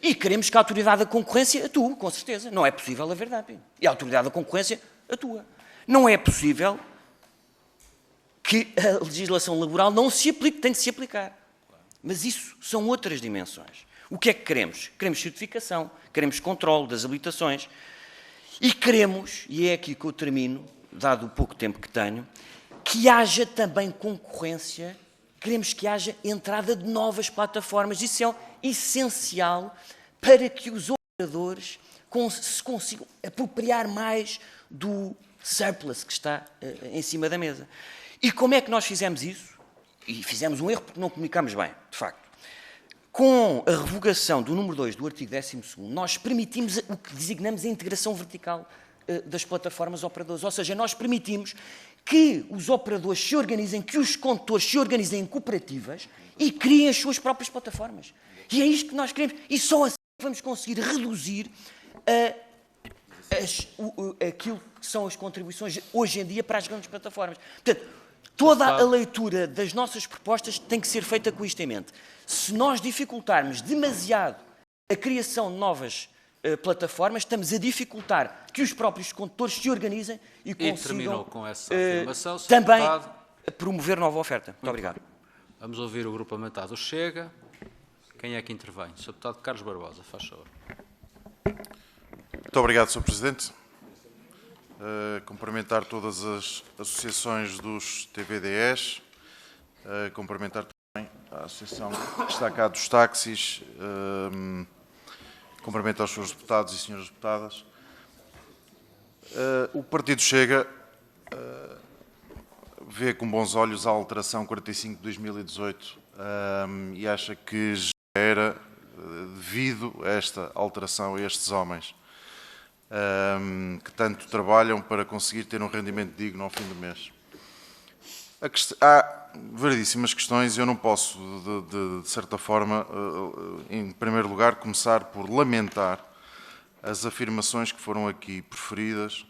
E queremos que a autoridade da concorrência atue, com certeza. Não é possível haver dumping. E a autoridade da concorrência atua. Não é possível que a legislação laboral não se aplique, tem de se aplicar. Mas isso são outras dimensões. O que é que queremos? Queremos certificação, queremos controle das habilitações e queremos, e é aqui que eu termino, dado o pouco tempo que tenho, que haja também concorrência, queremos que haja entrada de novas plataformas. Isso é essencial para que os operadores se consigam apropriar mais do surplus que está em cima da mesa. E como é que nós fizemos isso? E fizemos um erro porque não comunicámos bem, de facto. Com a revogação do número 2 do artigo 12º, nós permitimos o que designamos a integração vertical das plataformas operadoras. Ou seja, nós permitimos que os operadores se organizem, que os condutores se organizem em cooperativas e criem as suas próprias plataformas. E é isto que nós queremos. E só assim vamos conseguir reduzir aquilo que são as contribuições hoje em dia para as grandes plataformas. Portanto, toda a leitura das nossas propostas tem que ser feita com isto em mente. Se nós dificultarmos demasiado a criação de novas plataformas, estamos a dificultar que os próprios condutores se organizem e consigam com essa afirmação, também deputado. Promover nova oferta. Muito obrigado. Vamos ouvir o Grupo Parlamentar do Chega. Quem é que intervém? Sr. Deputado Carlos Barbosa, faz favor. Muito obrigado, Sr. Presidente. Cumprimentar todas as associações dos TVDEs, cumprimentar também a Associação que está cá dos táxis, cumprimento aos senhores deputados e senhoras deputadas. O Partido Chega vê com bons olhos a alteração 45 de 2018 e acha que já era devido a esta alteração a estes homens que tanto trabalham para conseguir ter um rendimento digno ao fim do mês. Há variedíssimas questões e eu não posso, de certa forma, em primeiro lugar, começar por lamentar as afirmações que foram aqui proferidas,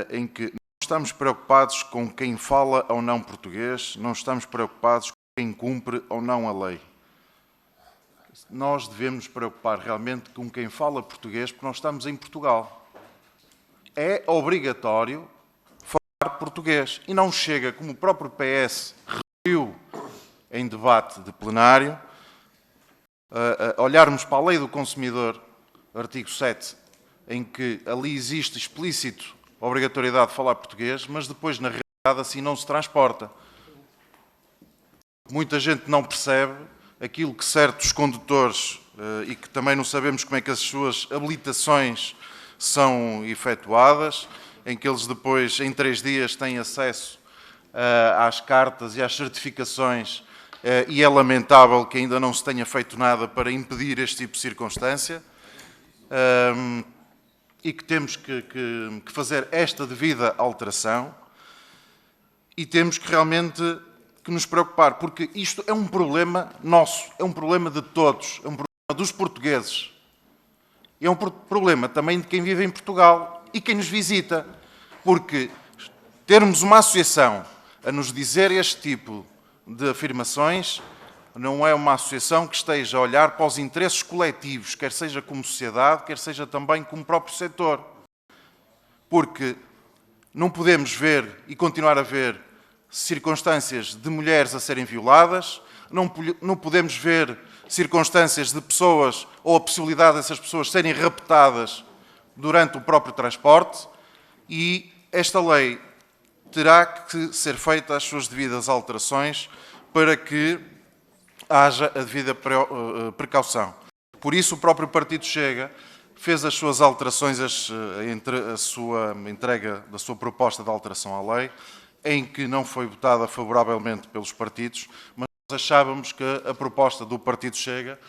em que não estamos preocupados com quem fala ou não português, não estamos preocupados com quem cumpre ou não a lei. Nós devemos nos preocupar realmente com quem fala português, porque nós estamos em Portugal. É obrigatório falar português. E não chega, como o próprio PS referiu em debate de plenário, olharmos para a lei do consumidor, artigo 7, em que ali existe explícito obrigatoriedade de falar português, mas depois, na realidade, assim não se transporta. Muita gente não percebe aquilo que certos condutores, e que também não sabemos como é que as suas habilitações são efetuadas, em que eles depois, em 3 dias, têm acesso às cartas e às certificações, e é lamentável que ainda não se tenha feito nada para impedir este tipo de circunstância, e que temos que fazer esta devida alteração, e temos que realmente que nos preocupar, porque isto é um problema nosso, é um problema de todos, é um problema dos portugueses, é um problema também de quem vive em Portugal e quem nos visita, porque termos uma associação a nos dizer este tipo de afirmações não é uma associação que esteja a olhar para os interesses coletivos, quer seja como sociedade, quer seja também como próprio setor. Porque não podemos ver e continuar a ver circunstâncias de mulheres a serem violadas, não podemos ver circunstâncias de pessoas ou a possibilidade dessas pessoas serem raptadas durante o próprio transporte, e esta lei terá que ser feita as suas devidas alterações para que haja a devida precaução. Por isso, o próprio Partido Chega fez as suas alterações entre a sua entrega da sua proposta de alteração à lei, em que não foi votada favoravelmente pelos partidos, mas nós achávamos que a proposta do Partido Chega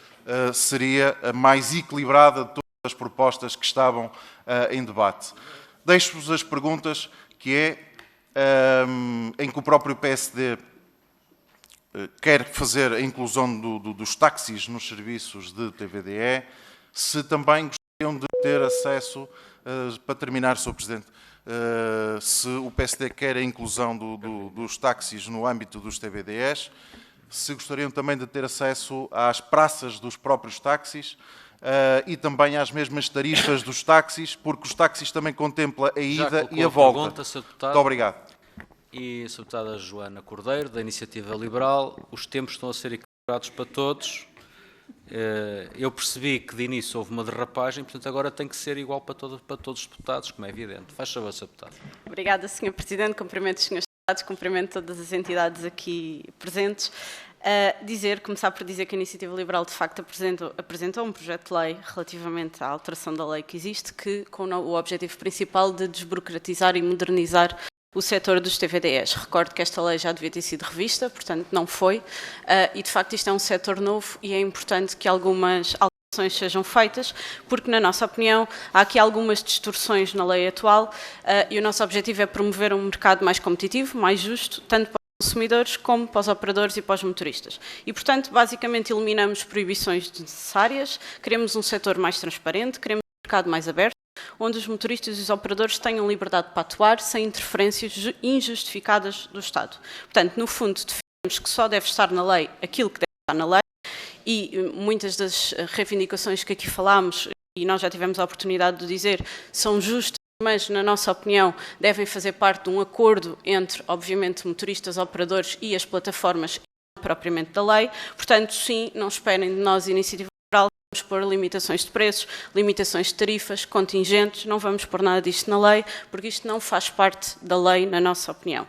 seria a mais equilibrada de todas as propostas que estavam em debate. Deixo-vos as perguntas, que é em que o próprio PSD quer fazer a inclusão dos táxis nos serviços de TVDE, se também gostariam de ter acesso, para terminar, Sr. Presidente, se o PSD quer a inclusão dos táxis no âmbito dos TVDEs, se gostariam também de ter acesso às praças dos próprios táxis e também às mesmas tarifas dos táxis, porque os táxis também contemplam a ida e a volta. Muito obrigado. E a Sra. Deputada Joana Cordeiro, da Iniciativa Liberal, os tempos estão a ser equilibrados para todos. Eu percebi que de início houve uma derrapagem, portanto agora tem que ser igual para todos os deputados, como é evidente. Faz favor, Sra. Deputada. Obrigada, Sr. Presidente. Cumprimento os Srs. Deputados, cumprimento todas as entidades aqui presentes. Começar por dizer que a Iniciativa Liberal, de facto, apresentou um projeto de lei relativamente à alteração da lei que existe, com o objetivo principal de desburocratizar e modernizar o setor dos TVDEs. Recordo que esta lei já devia ter sido revista, portanto não foi, e de facto isto é um setor novo e é importante que algumas alterações sejam feitas, porque na nossa opinião há aqui algumas distorções na lei atual e o nosso objetivo é promover um mercado mais competitivo, mais justo, tanto para os consumidores como para os operadores e para os motoristas. E portanto basicamente eliminamos proibições desnecessárias, queremos um setor mais transparente, queremos um mercado mais aberto, onde os motoristas e os operadores tenham liberdade para atuar sem interferências injustificadas do Estado. Portanto, no fundo, defendemos que só deve estar na lei aquilo que deve estar na lei e muitas das reivindicações que aqui falámos, e nós já tivemos a oportunidade de dizer, são justas, mas, na nossa opinião, devem fazer parte de um acordo entre, obviamente, motoristas, operadores e as plataformas, não propriamente da lei. Portanto, sim, não esperem de nós, Iniciativa Liberal, vamos pôr limitações de preços, limitações de tarifas, contingentes, não vamos pôr nada disto na lei, porque isto não faz parte da lei, na nossa opinião.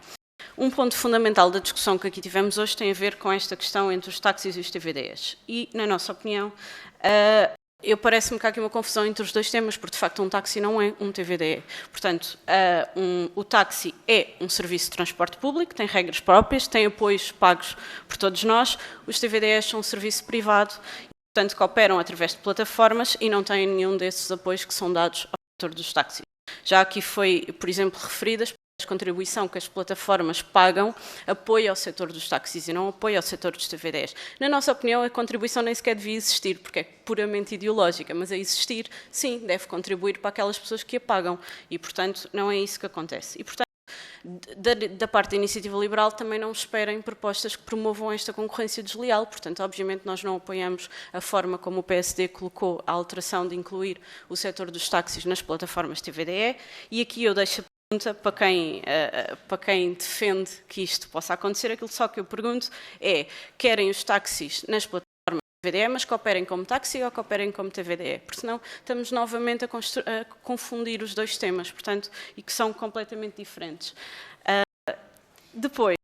Um ponto fundamental da discussão que aqui tivemos hoje tem a ver com esta questão entre os táxis e os TVDEs. E, na nossa opinião, parece-me que há aqui uma confusão entre os dois temas, porque, de facto, um táxi não é um TVDE. Portanto, o táxi é um serviço de transporte público, tem regras próprias, tem apoios pagos por todos nós. Os TVDEs são um serviço privado, portanto, que operam através de plataformas e não têm nenhum desses apoios que são dados ao setor dos táxis. Já aqui foi, por exemplo, referidas a contribuição que as plataformas pagam, apoio ao setor dos táxis e não apoio ao setor dos TVDEs. Na nossa opinião, a contribuição nem sequer devia existir, porque é puramente ideológica, mas a existir, sim, deve contribuir para aquelas pessoas que a pagam e, portanto, não é isso que acontece. E, portanto, da parte da Iniciativa Liberal também não esperem propostas que promovam esta concorrência desleal, portanto, obviamente nós não apoiamos a forma como o PSD colocou a alteração de incluir o setor dos táxis nas plataformas TVDE, e aqui eu deixo a pergunta para quem defende que isto possa acontecer, aquilo só que eu pergunto é, querem os táxis nas plataformas TVDE, mas que operem como táxi ou que operem como TVDE, porque senão estamos novamente a confundir os dois temas, portanto, e que são completamente diferentes. Depois,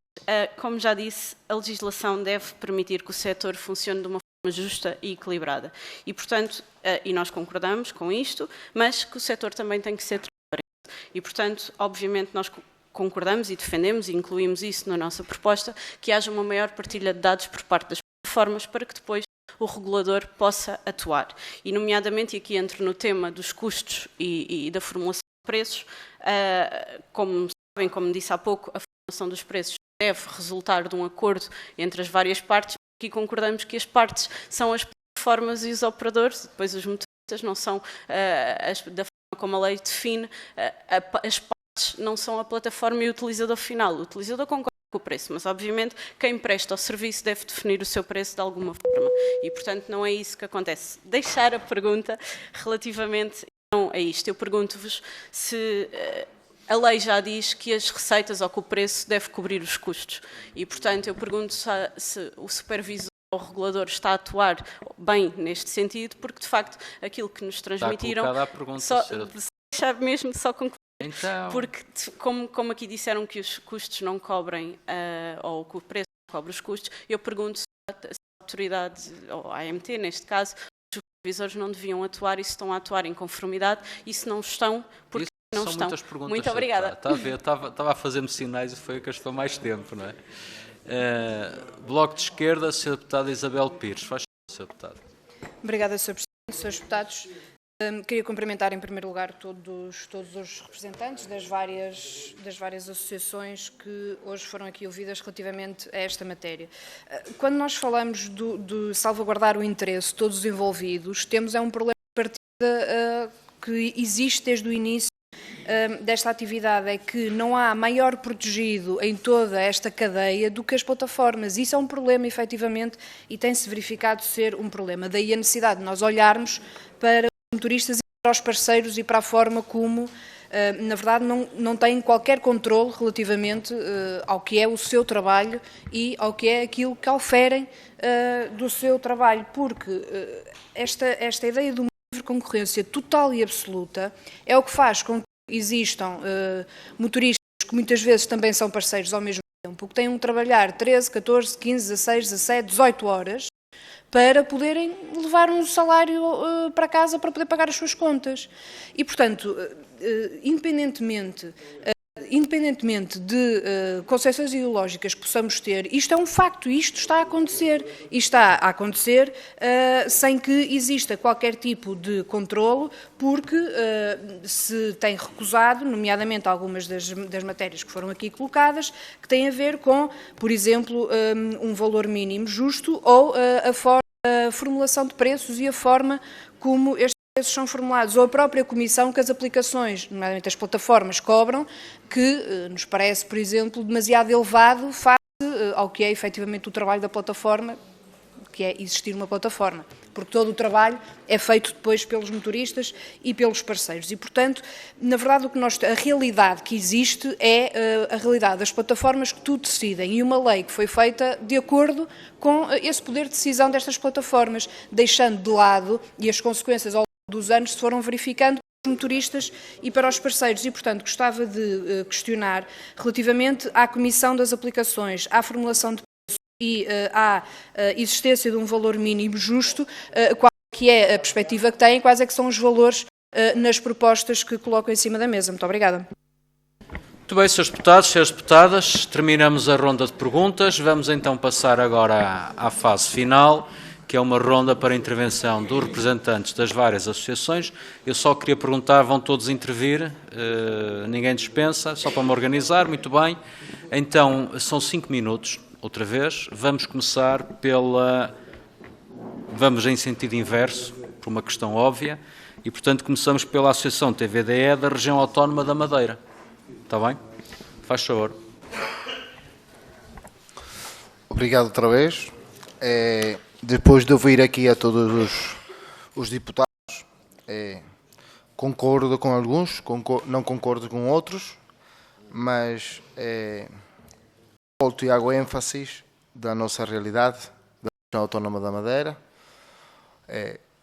como já disse, a legislação deve permitir que o setor funcione de uma forma justa e equilibrada. E, portanto, e nós concordamos com isto, mas que o setor também tem que ser transparente. E, portanto, obviamente, nós concordamos e defendemos e incluímos isso na nossa proposta, que haja uma maior partilha de dados por parte das plataformas para que depois o regulador possa atuar. E, nomeadamente, e aqui entro no tema dos custos e da formulação de preços, como sabem, como disse há pouco, a formulação dos preços deve resultar de um acordo entre as várias partes. Aqui concordamos que as partes são as plataformas e os operadores, depois os motoristas não são, da forma como a lei define, as partes não são a plataforma e o utilizador final. O utilizador concorda com o preço, mas obviamente quem presta o serviço deve definir o seu preço de alguma forma e, portanto, não é isso que acontece. Deixar a pergunta relativamente não a isto. Eu pergunto-vos se a lei já diz que as receitas ou que o preço deve cobrir os custos e, portanto, eu pergunto se o supervisor ou o regulador está a atuar bem neste sentido, porque, de facto, aquilo que nos transmitiram... Está colocada a pergunta, deixar mesmo só concluir. Então... Porque, como aqui disseram que os custos não cobrem, ou que o preço não cobre os custos, eu pergunto se a autoridade, ou a AMT, neste caso, os supervisores não deviam atuar e se estão a atuar em conformidade e se não estão, porque não são estão. Muitas perguntas. Muito obrigada. Está a ver, estava a fazer-me sinais e foi o que gastou mais tempo, não é? Bloco de Esquerda, Sr. Deputado Isabel Pires. Faz favor, Sr. Deputado. Obrigada, Sr. Presidente. Srs. Deputados, queria cumprimentar, em primeiro lugar, todos os representantes das várias associações que hoje foram aqui ouvidas relativamente a esta matéria. Quando nós falamos de salvaguardar o interesse de todos os envolvidos, temos um problema de partida que existe desde o início desta atividade, é que não há maior protegido em toda esta cadeia do que as plataformas. Isso é um problema, efetivamente, e tem-se verificado ser um problema. Daí a necessidade de nós olharmos para os motoristas e para os parceiros e para a forma como, na verdade, não têm qualquer controle relativamente ao que é o seu trabalho e ao que é aquilo que oferem do seu trabalho, porque esta ideia de uma livre concorrência total e absoluta é o que faz com que existam motoristas que muitas vezes também são parceiros ao mesmo tempo, que tenham que trabalhar 13, 14, 15, 16, 17, 18 horas para poderem levar um salário para casa para poder pagar as suas contas. E, portanto, independentemente de concepções ideológicas que possamos ter, isto é um facto, isto está a acontecer. E está a acontecer sem que exista qualquer tipo de controlo, porque se tem recusado, nomeadamente algumas das matérias que foram aqui colocadas, que têm a ver com, por exemplo, um valor mínimo justo ou a formulação de preços e a forma como estes preços são formulados, ou a própria comissão que as aplicações, nomeadamente as plataformas, cobram, que nos parece, por exemplo, demasiado elevado face ao que é efetivamente o trabalho da plataforma, que é existir uma plataforma, porque todo o trabalho é feito depois pelos motoristas e pelos parceiros. E, portanto, na verdade, a realidade que existe é a realidade das plataformas que tudo decidem e uma lei que foi feita de acordo com esse poder de decisão destas plataformas, deixando de lado, e as consequências ao longo dos anos se foram verificando, para os motoristas e para os parceiros. E, portanto, gostava de questionar relativamente à comissão das aplicações, à formulação de e à existência de um valor mínimo justo, qual que é a perspectiva que têm, quais é que são os valores nas propostas que colocam em cima da mesa. Muito obrigada. Muito bem, Srs. Deputados, Sras. Deputadas, terminamos a ronda de perguntas. Vamos então passar agora à fase final, que é uma ronda para a intervenção dos representantes das várias associações. Eu só queria perguntar, vão todos intervir? Ninguém dispensa, só para me organizar, muito bem. Então, são 5 minutos. Outra vez, vamos começar vamos em sentido inverso, por uma questão óbvia, e, portanto, começamos pela Associação TVDE da Região Autónoma da Madeira. Está bem? Faz favor. Obrigado outra vez. Depois de ouvir aqui a todos os deputados, concordo com alguns, não concordo com outros, mas volto e hago ênfase da nossa realidade, da Região Autónoma da Madeira,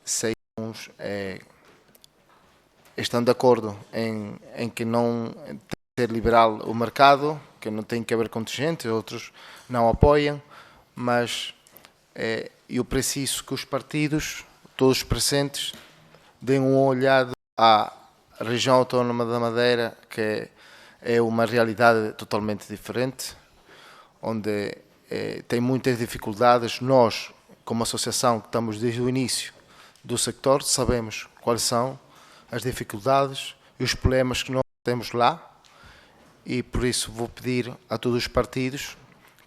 saímos estão de acordo em que não tem que ser liberal o mercado, que não tem que haver contingente, outros não apoiam, mas eu preciso que os partidos, todos os presentes, deem uma olhada à região autónoma da Madeira, que é uma realidade totalmente diferente, onde tem muitas dificuldades. Nós, como associação que estamos desde o início do sector, sabemos quais são as dificuldades e os problemas que nós temos lá, e por isso vou pedir a todos os partidos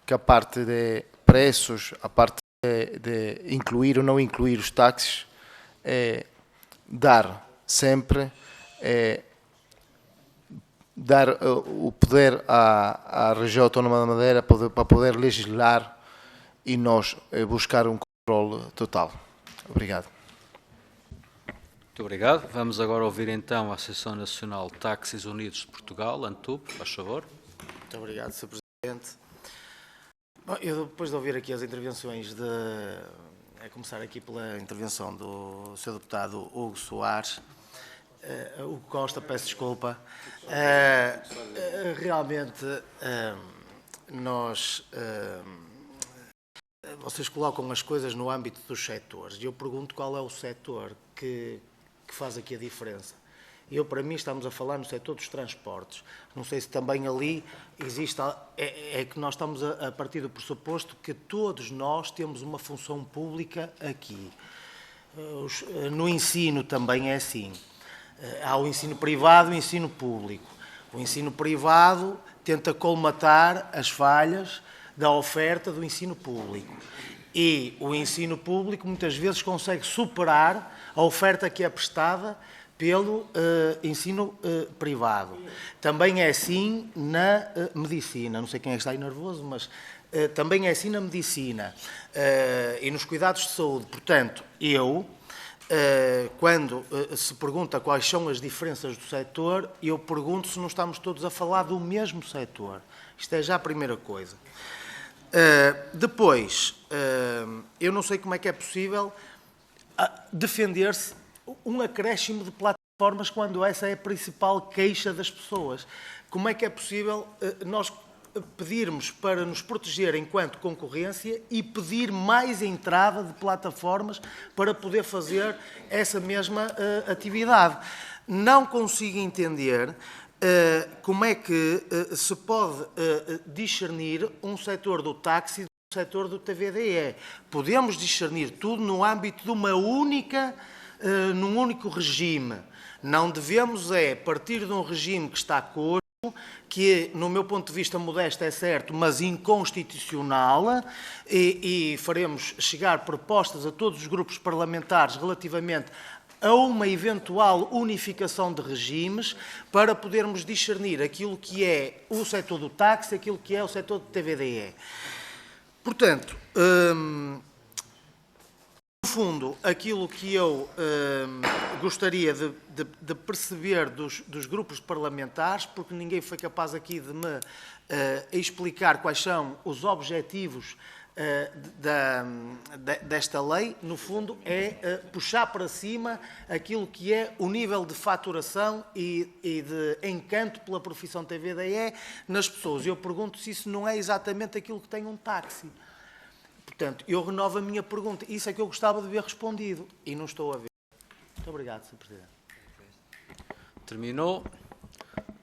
que a parte de preços, a parte de incluir ou não incluir os táxis, dar sempre dar o poder à região autónoma da Madeira para poder legislar e nós buscar um controle total. Obrigado. Muito obrigado. Vamos agora ouvir então a Associação Nacional Táxis Unidos de Portugal, ANTUP, faz favor. Muito obrigado, Sr. Presidente. Bom, eu depois de ouvir aqui as intervenções a começar aqui pela intervenção do Sr. Deputado Hugo Soares, Hugo Costa, peço desculpa, realmente vocês colocam as coisas no âmbito dos setores e eu pergunto qual é o setor que faz aqui a diferença. Para mim, estamos a falar no setor dos transportes. Não sei se também ali existe... É que nós estamos a partir do pressuposto que todos nós temos uma função pública aqui. No ensino também é assim. Há o ensino privado e o ensino público. O ensino privado tenta colmatar as falhas da oferta do ensino público. E o ensino público muitas vezes consegue superar a oferta que é prestada pelo ensino privado. Também é assim na medicina. Não sei quem é que está aí nervoso, mas também é assim na medicina e nos cuidados de saúde. Portanto, quando se pergunta quais são as diferenças do setor, eu pergunto se não estamos todos a falar do mesmo setor. Isto é já a primeira coisa. Depois, eu não sei como é que é possível defender-se um acréscimo de plataformas quando essa é a principal queixa das pessoas. Como é que é possível nós pedirmos para nos proteger enquanto concorrência e pedir mais entrada de plataformas para poder fazer essa mesma atividade? Não consigo entender como é que se pode discernir um setor do táxi do setor do TVDE. Podemos discernir tudo no âmbito de num único regime. Não devemos partir de um regime que está coxo, que, no meu ponto de vista modesto, é certo, mas inconstitucional, e faremos chegar propostas a todos os grupos parlamentares relativamente a uma eventual unificação de regimes para podermos discernir aquilo que é o setor do táxi e aquilo que é o setor do TVDE. Portanto, no fundo, aquilo que eu gostaria de perceber dos grupos parlamentares, porque ninguém foi capaz aqui de me explicar quais são os objetivos desta lei, no fundo, é puxar para cima aquilo que é o nível de faturação e de encanto pela profissão TVDE nas pessoas. Eu pergunto se isso não é exatamente aquilo que tem um táxi. Portanto, eu renovo a minha pergunta. Isso é que eu gostava de ver respondido e não estou a ver. Muito obrigado, Sr. Presidente. Terminou.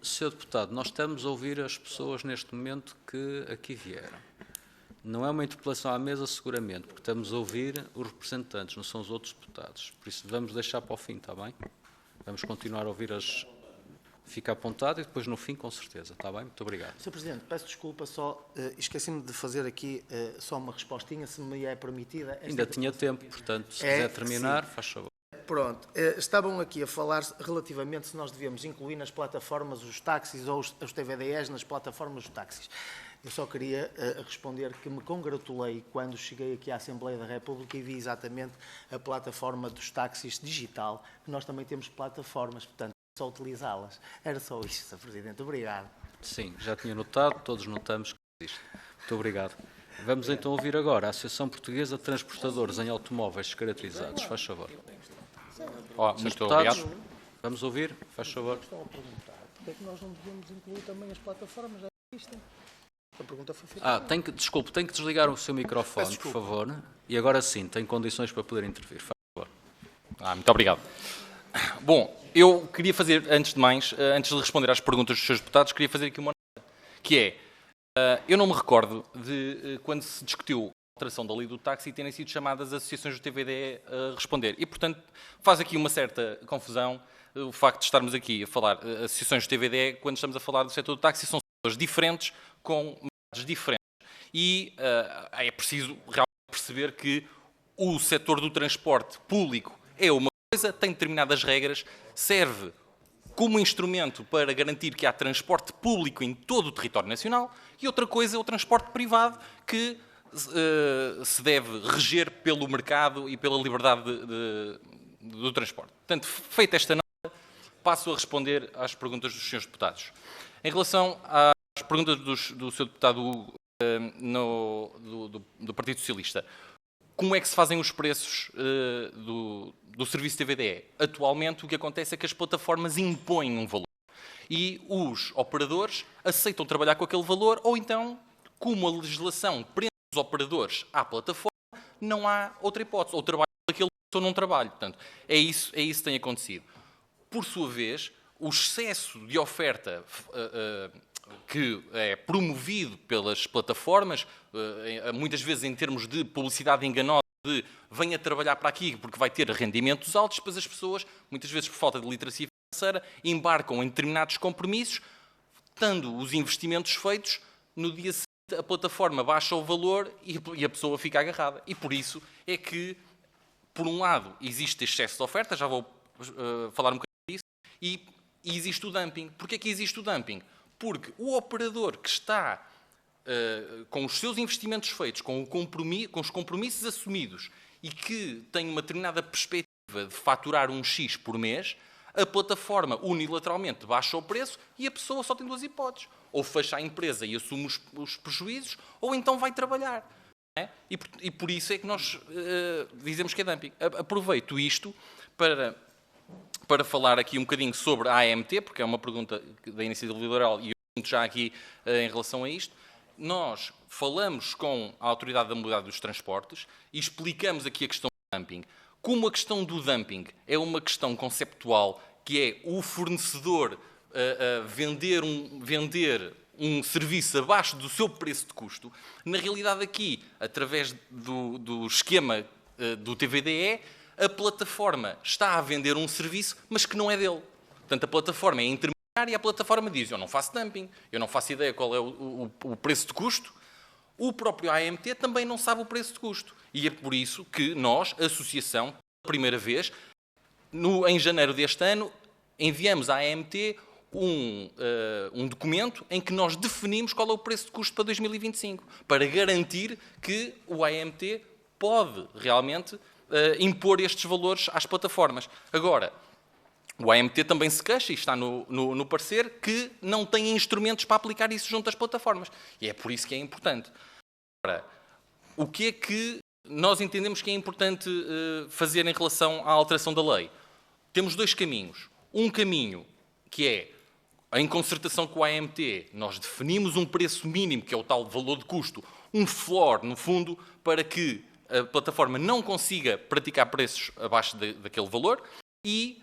Sr. Deputado, nós estamos a ouvir as pessoas neste momento que aqui vieram. Não é uma interpelação à mesa, seguramente, porque estamos a ouvir os representantes, não são os outros deputados. Por isso, vamos deixar para o fim, está bem? Vamos continuar a ouvir Fica apontado e depois no fim, com certeza. Está bem? Muito obrigado. Sr. Presidente, peço desculpa, esqueci-me de fazer aqui só uma respostinha, se me é permitida. Ainda tinha tempo, portanto, se quiser terminar, sim. Faz favor. Pronto. Estavam aqui a falar relativamente se nós devíamos incluir nas plataformas os táxis ou os TVDEs nas plataformas dos táxis. Eu só queria responder que me congratulei quando cheguei aqui à Assembleia da República e vi exatamente a plataforma dos táxis digital, que nós também temos plataformas, portanto, só utilizá-las. Era só isto, Sr. Presidente. Obrigado. Sim, já tinha notado, todos notamos que existe. Muito obrigado. Vamos então ouvir agora a Associação Portuguesa de Transportadores em Automóveis Descaracterizados. Faz favor. Muito obrigado. Vamos ouvir, faz favor. Estão a perguntar porque é que nós não devemos incluir também as plataformas da pista? A pergunta foi feita. Desculpe, tem que desligar o seu microfone, por favor. E agora sim, tem condições para poder intervir. Faz favor. Muito obrigado. Bom, eu queria fazer, antes de mais, antes de responder às perguntas dos seus deputados, queria fazer aqui uma nota, que é, eu não me recordo de quando se discutiu a alteração da lei do táxi terem sido chamadas as associações do TVDE a responder. E, portanto, faz aqui uma certa confusão o facto de estarmos aqui a falar associações do TVDE quando estamos a falar do setor do táxi, são setores diferentes, com mercados diferentes. E é preciso realmente perceber que o setor do transporte público é uma coisa, tem determinadas regras, serve como instrumento para garantir que há transporte público em todo o território nacional, e outra coisa é o transporte privado, que se deve reger pelo mercado e pela liberdade do transporte. Portanto, feita esta nota, passo a responder às perguntas dos senhores deputados. Em relação às perguntas do seu deputado Hugo, do Partido Socialista, como é que se fazem os preços do serviço TVDE? Atualmente, o que acontece é que as plataformas impõem um valor e os operadores aceitam trabalhar com aquele valor, ou então, como a legislação prende os operadores à plataforma, não há outra hipótese, ou trabalho daquele ou não trabalho. Portanto, é isso que tem acontecido. Por sua vez, o excesso de oferta que é promovido pelas plataformas, muitas vezes em termos de publicidade enganosa, de venha trabalhar para aqui porque vai ter rendimentos altos, depois as pessoas, muitas vezes por falta de literacia financeira, embarcam em determinados compromissos, tendo os investimentos feitos, no dia seguinte a plataforma baixa o valor e a pessoa fica agarrada. E por isso é que, por um lado, existe excesso de oferta, já vou falar um bocadinho disso, e existe o dumping. Porquê é que existe o dumping? Porque o operador que está com os seus investimentos feitos, com os compromissos assumidos e que tem uma determinada perspectiva de faturar um X por mês, a plataforma unilateralmente baixa o preço e a pessoa só tem duas hipóteses. Ou fecha a empresa e assume os prejuízos, ou então vai trabalhar. É? E por isso é que nós dizemos que é dumping. Aproveito isto para falar aqui um bocadinho sobre a AMT, porque é uma pergunta da Iniciativa Liberal e eu sinto já aqui em relação a isto. Nós falamos com a Autoridade da Mobilidade dos Transportes e explicamos aqui a questão do dumping. Como a questão do dumping é uma questão conceptual, que é o fornecedor vender um serviço abaixo do seu preço de custo, na realidade aqui, através do esquema do TVDE, a plataforma está a vender um serviço, mas que não é dele. Portanto, a plataforma é intermediária e a plataforma diz, eu não faço dumping, eu não faço ideia qual é o preço de custo. O próprio AMT também não sabe o preço de custo. E é por isso que nós, associação, pela primeira vez, em janeiro deste ano, enviamos à AMT um documento em que nós definimos qual é o preço de custo para 2025, para garantir que o AMT pode realmente impor estes valores às plataformas. Agora, o AMT também se queixa, e está no parecer, que não tem instrumentos para aplicar isso junto às plataformas. E é por isso que é importante. Agora, o que é que nós entendemos que é importante fazer em relação à alteração da lei? Temos dois caminhos. Um caminho que é, em concertação com a AMT, nós definimos um preço mínimo, que é o tal valor de custo, um floor, no fundo, para que a plataforma não consiga praticar preços abaixo daquele valor e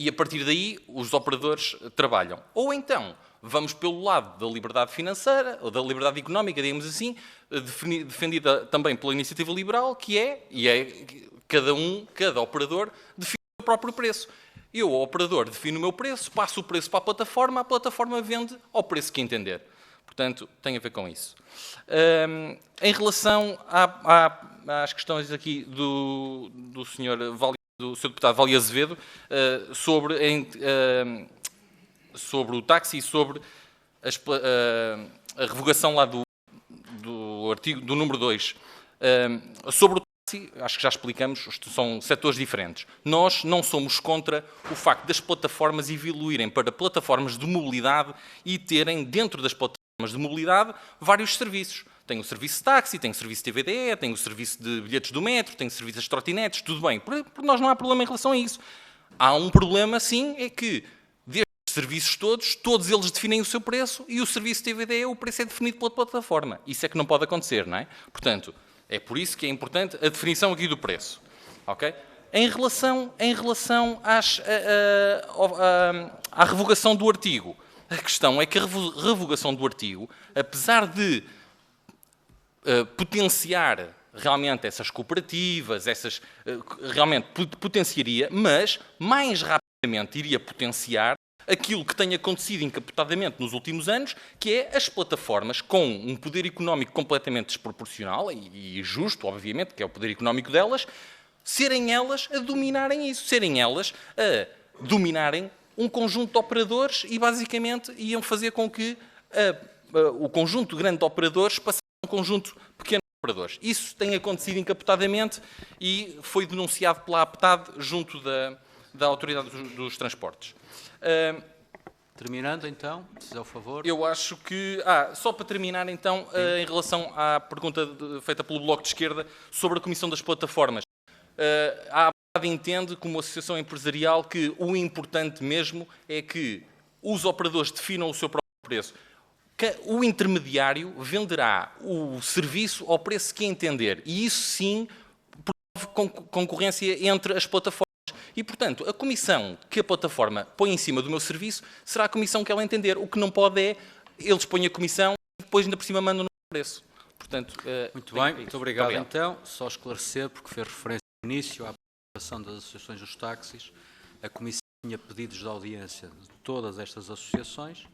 a partir daí os operadores trabalham. Ou então vamos pelo lado da liberdade financeira ou da liberdade económica, digamos assim, defendida também pela Iniciativa Liberal, que é cada operador define o seu próprio preço. Eu, o operador, defino o meu preço, passo o preço para a plataforma vende ao preço que entender. Portanto, tem a ver com isso. Em relação às questões aqui do seu deputado Vali Azevedo, sobre o táxi e sobre a revogação lá do artigo, do número 2. Sobre o táxi, acho que já explicamos, são setores diferentes. Nós não somos contra o facto das plataformas evoluírem para plataformas de mobilidade e terem dentro das plataformas de mobilidade vários serviços. Tem o serviço de táxi, tem o serviço de TVDE, tem o serviço de bilhetes do metro, tem o serviço das trotinetes, tudo bem. Por nós não há problema em relação a isso. Há um problema, sim, é que destes serviços todos eles definem o seu preço e o serviço de TVDE, o preço é definido pela plataforma. Isso é que não pode acontecer, não é? Portanto, é por isso que é importante a definição aqui do preço. Ok? Em relação à revogação do artigo, a questão é que a revogação do artigo, apesar de potenciar realmente essas cooperativas, realmente potenciaria, mas mais rapidamente iria potenciar aquilo que tem acontecido encapotadamente nos últimos anos, que é as plataformas com um poder económico completamente desproporcional e justo, obviamente, que é o poder económico delas, serem elas a dominarem isso, serem elas a dominarem um conjunto de operadores e, basicamente, iam fazer com que o conjunto grande de operadores passasse a um conjunto pequeno de operadores. Isso tem acontecido encapotadamente e foi denunciado pela APTAD junto da Autoridade dos Transportes. Terminando, então, se fizer o favor. Eu acho que... só para terminar, então, em relação à pergunta feita pelo Bloco de Esquerda sobre a Comissão das Plataformas. A APTAD entende, como associação empresarial, que o importante mesmo é que os operadores definam o seu próprio preço. O intermediário venderá o serviço ao preço que entender. E isso, sim, promove concorrência entre as plataformas. E, portanto, a comissão que a plataforma põe em cima do meu serviço será a comissão que ela entender. O que não pode é, eles põem a comissão e depois ainda por cima mandam no preço. Portanto, muito bem, muito obrigado. Então, só esclarecer, porque fez referência no início à participação das associações dos táxis, a comissão tinha pedidos de audiência de todas estas associações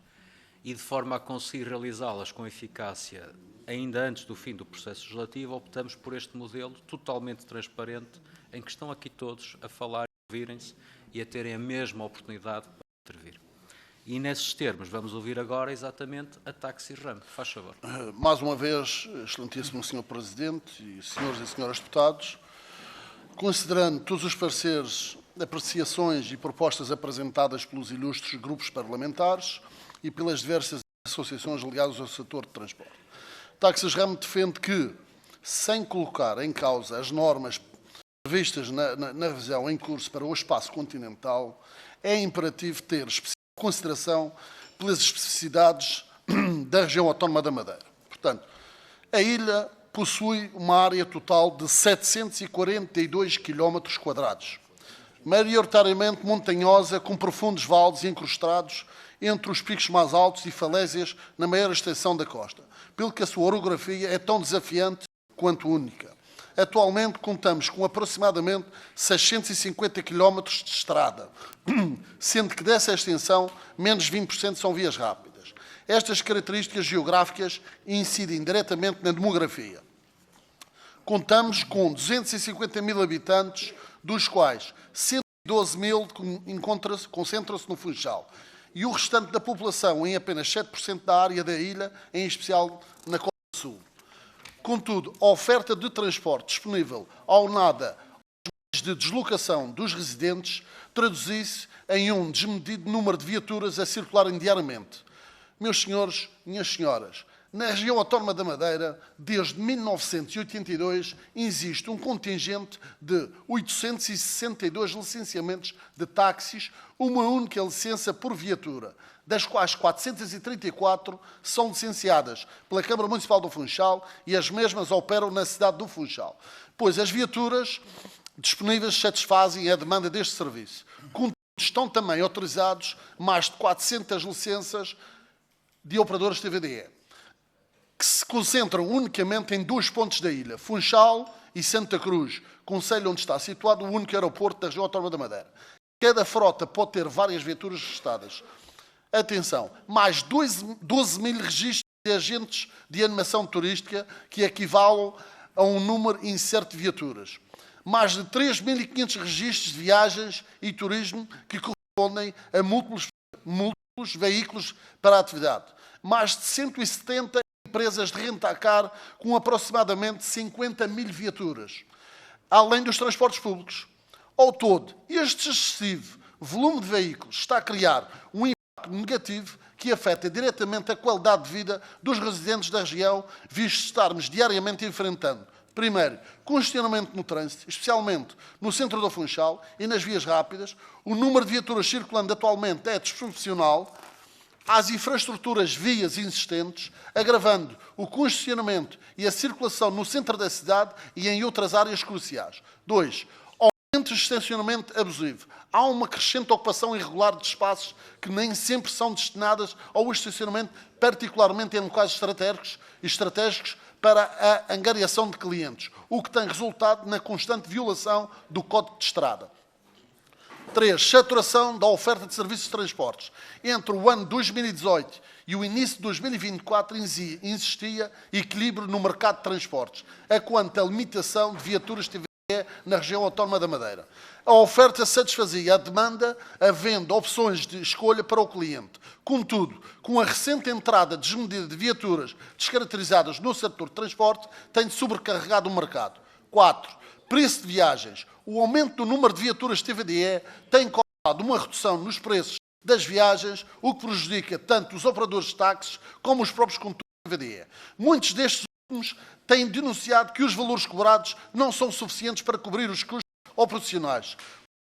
e, de forma a conseguir realizá-las com eficácia ainda antes do fim do processo legislativo, optamos por este modelo totalmente transparente, em que estão aqui todos a falar, a ouvirem-se e a terem a mesma oportunidade para intervir. E nesses termos vamos ouvir agora exatamente a Táxi RAM. Faz favor. Mais uma vez, excelentíssimo Sr. Presidente e senhores e senhoras deputados, considerando todos os pareceres, apreciações e propostas apresentadas pelos ilustres grupos parlamentares e pelas diversas associações ligadas ao setor de transporte, Táxis RAM defende que, sem colocar em causa as normas previstas na revisão em curso para o espaço continental, é imperativo ter especial consideração pelas especificidades da região autónoma da Madeira. Portanto, a ilha possui uma área total de 742 km², maioritariamente montanhosa, com profundos vales encrustados entre os picos mais altos e falésias na maior extensão da costa, pelo que a sua orografia é tão desafiante quanto única. Atualmente contamos com aproximadamente 650 km de estrada, sendo que dessa extensão, menos 20% são vias rápidas. Estas características geográficas incidem diretamente na demografia. Contamos com 250 mil habitantes, dos quais 112 mil concentram-se no Funchal, e o restante da população em apenas 7% da área da ilha, em especial na costa sul. Contudo, a oferta de transporte disponível aunada aos meios de deslocação dos residentes traduzisse em um desmedido número de viaturas a circularem diariamente. Meus senhores, minhas senhoras, na região autónoma da Madeira, desde 1982, existe um contingente de 862 licenciamentos de táxis, uma única licença por viatura, das quais 434 são licenciadas pela Câmara Municipal do Funchal e as mesmas operam na cidade do Funchal, pois as viaturas disponíveis satisfazem a demanda deste serviço. Contudo, estão também autorizados mais de 400 licenças de operadoras TVDE, que se concentram unicamente em 2 pontos da ilha, Funchal e Santa Cruz, concelho onde está situado o único aeroporto da região autónoma da Madeira. Cada frota pode ter várias viaturas registadas. Atenção, mais 12 mil registros de agentes de animação turística, que equivalem a um número incerto de viaturas. Mais de 3.500 registros de viagens e turismo, que correspondem a múltiplos veículos para a atividade. Mais de 170 empresas de rentacar, com aproximadamente 50 mil viaturas, além dos transportes públicos. Ao todo, este excessivo volume de veículos está a criar um impacto negativo que afeta diretamente a qualidade de vida dos residentes da região, visto estarmos diariamente enfrentando. Primeiro, congestionamento no trânsito, especialmente no centro do Funchal e nas vias rápidas. O número de viaturas circulando atualmente é desproporcional às infraestruturas vias existentes, agravando o congestionamento e a circulação no centro da cidade e em outras áreas cruciais. 2. Aumento de estacionamento abusivo. Há uma crescente ocupação irregular de espaços que nem sempre são destinados ao estacionamento, particularmente em locais estratégicos para a angariação de clientes, o que tem resultado na constante violação do Código de Estrada. 3. Saturação da oferta de serviços de transportes. Entre o ano 2018 e o início de 2024 existia equilíbrio no mercado de transportes, a quanto à limitação de viaturas TVE na região autónoma da Madeira. A oferta satisfazia a demanda, havendo opções de escolha para o cliente. Contudo, com a recente entrada desmedida de viaturas descaracterizadas no setor de transporte, tem sobrecarregado o mercado. 4. Preço de viagens. O aumento do número de viaturas TVDE tem causado uma redução nos preços das viagens, o que prejudica tanto os operadores de táxis como os próprios condutores TVDE. Muitos destes últimos têm denunciado que os valores cobrados não são suficientes para cobrir os custos operacionais,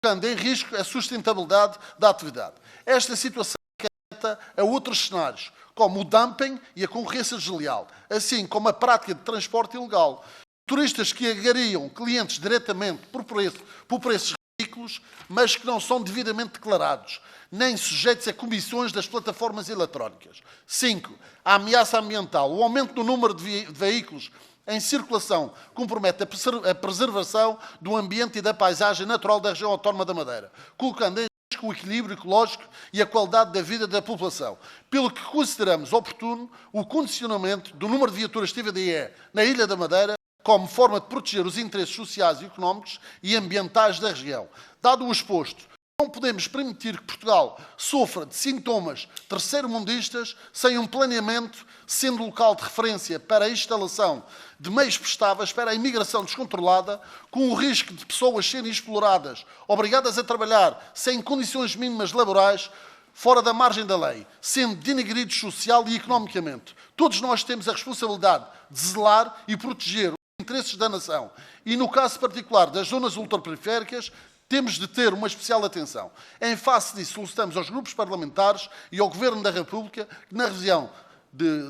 colocando em risco a sustentabilidade da atividade. Esta situação acarreta a outros cenários, como o dumping e a concorrência desleal, assim como a prática de transporte ilegal. Turistas que agariam clientes diretamente por preços ridículos, mas que não são devidamente declarados, nem sujeitos a comissões das plataformas eletrónicas. 5. A ameaça ambiental. O aumento do número de veículos em circulação compromete a preservação do ambiente e da paisagem natural da região autónoma da Madeira, colocando em risco o equilíbrio ecológico e a qualidade da vida da população, pelo que consideramos oportuno o condicionamento do número de viaturas TVDE na Ilha da Madeira como forma de proteger os interesses sociais, económicos e ambientais da região. Dado o exposto, não podemos permitir que Portugal sofra de sintomas terceiro-mundistas sem um planeamento, sendo local de referência para a instalação de meios prestáveis para a imigração descontrolada, com o risco de pessoas serem exploradas, obrigadas a trabalhar sem condições mínimas laborais, fora da margem da lei, sendo denegridos social e economicamente. Todos nós temos a responsabilidade de zelar e proteger os interesses da nação. E no caso particular das zonas ultraperiféricas, temos de ter uma especial atenção. Em face disso, solicitamos aos grupos parlamentares e ao Governo da República que, na revisão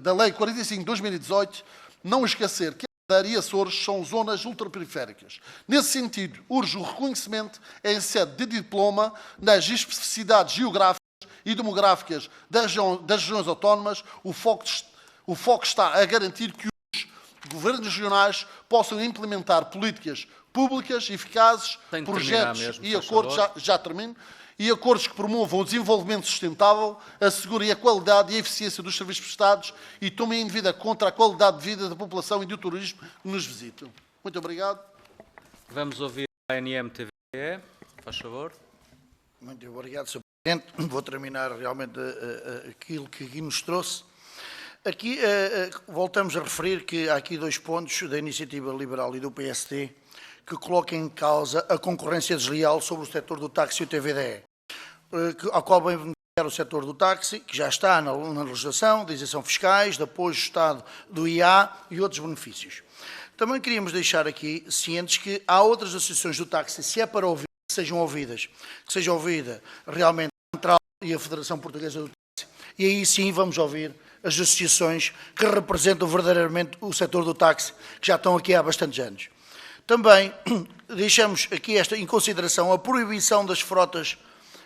da Lei 45 de 2018, não esquecer que a Madeira e Açores são zonas ultraperiféricas. Nesse sentido, urge o reconhecimento em sede de diploma nas especificidades geográficas e demográficas das regiões autónomas. O foco está a garantir que os governos regionais possam implementar políticas públicas, eficazes, projetos e acordos, já termino, e acordos que promovam o desenvolvimento sustentável, assegurem a qualidade e a eficiência dos serviços prestados e tomem em devida conta a qualidade de vida da população e do turismo que nos visitam. Muito obrigado. Vamos ouvir a ANM-TVE, faz favor. Muito obrigado, Sr. Presidente. Vou terminar realmente aquilo que aqui nos trouxe. Aqui voltamos a referir que há aqui dois pontos da Iniciativa Liberal e do PSD que colocam em causa a concorrência desleal sobre o setor do táxi e o TVDE, ao qual vem beneficiar o setor do táxi, que já está na legislação de isenção fiscais, de apoio do Estado do IA e outros benefícios. Também queríamos deixar aqui cientes que há outras associações do táxi, se é para ouvir, que sejam ouvidas, que seja ouvida realmente a Central e a Federação Portuguesa do Táxi, e aí sim vamos ouvir as associações que representam verdadeiramente o setor do táxi, que já estão aqui há bastantes anos. Também deixamos aqui em consideração a proibição das frotas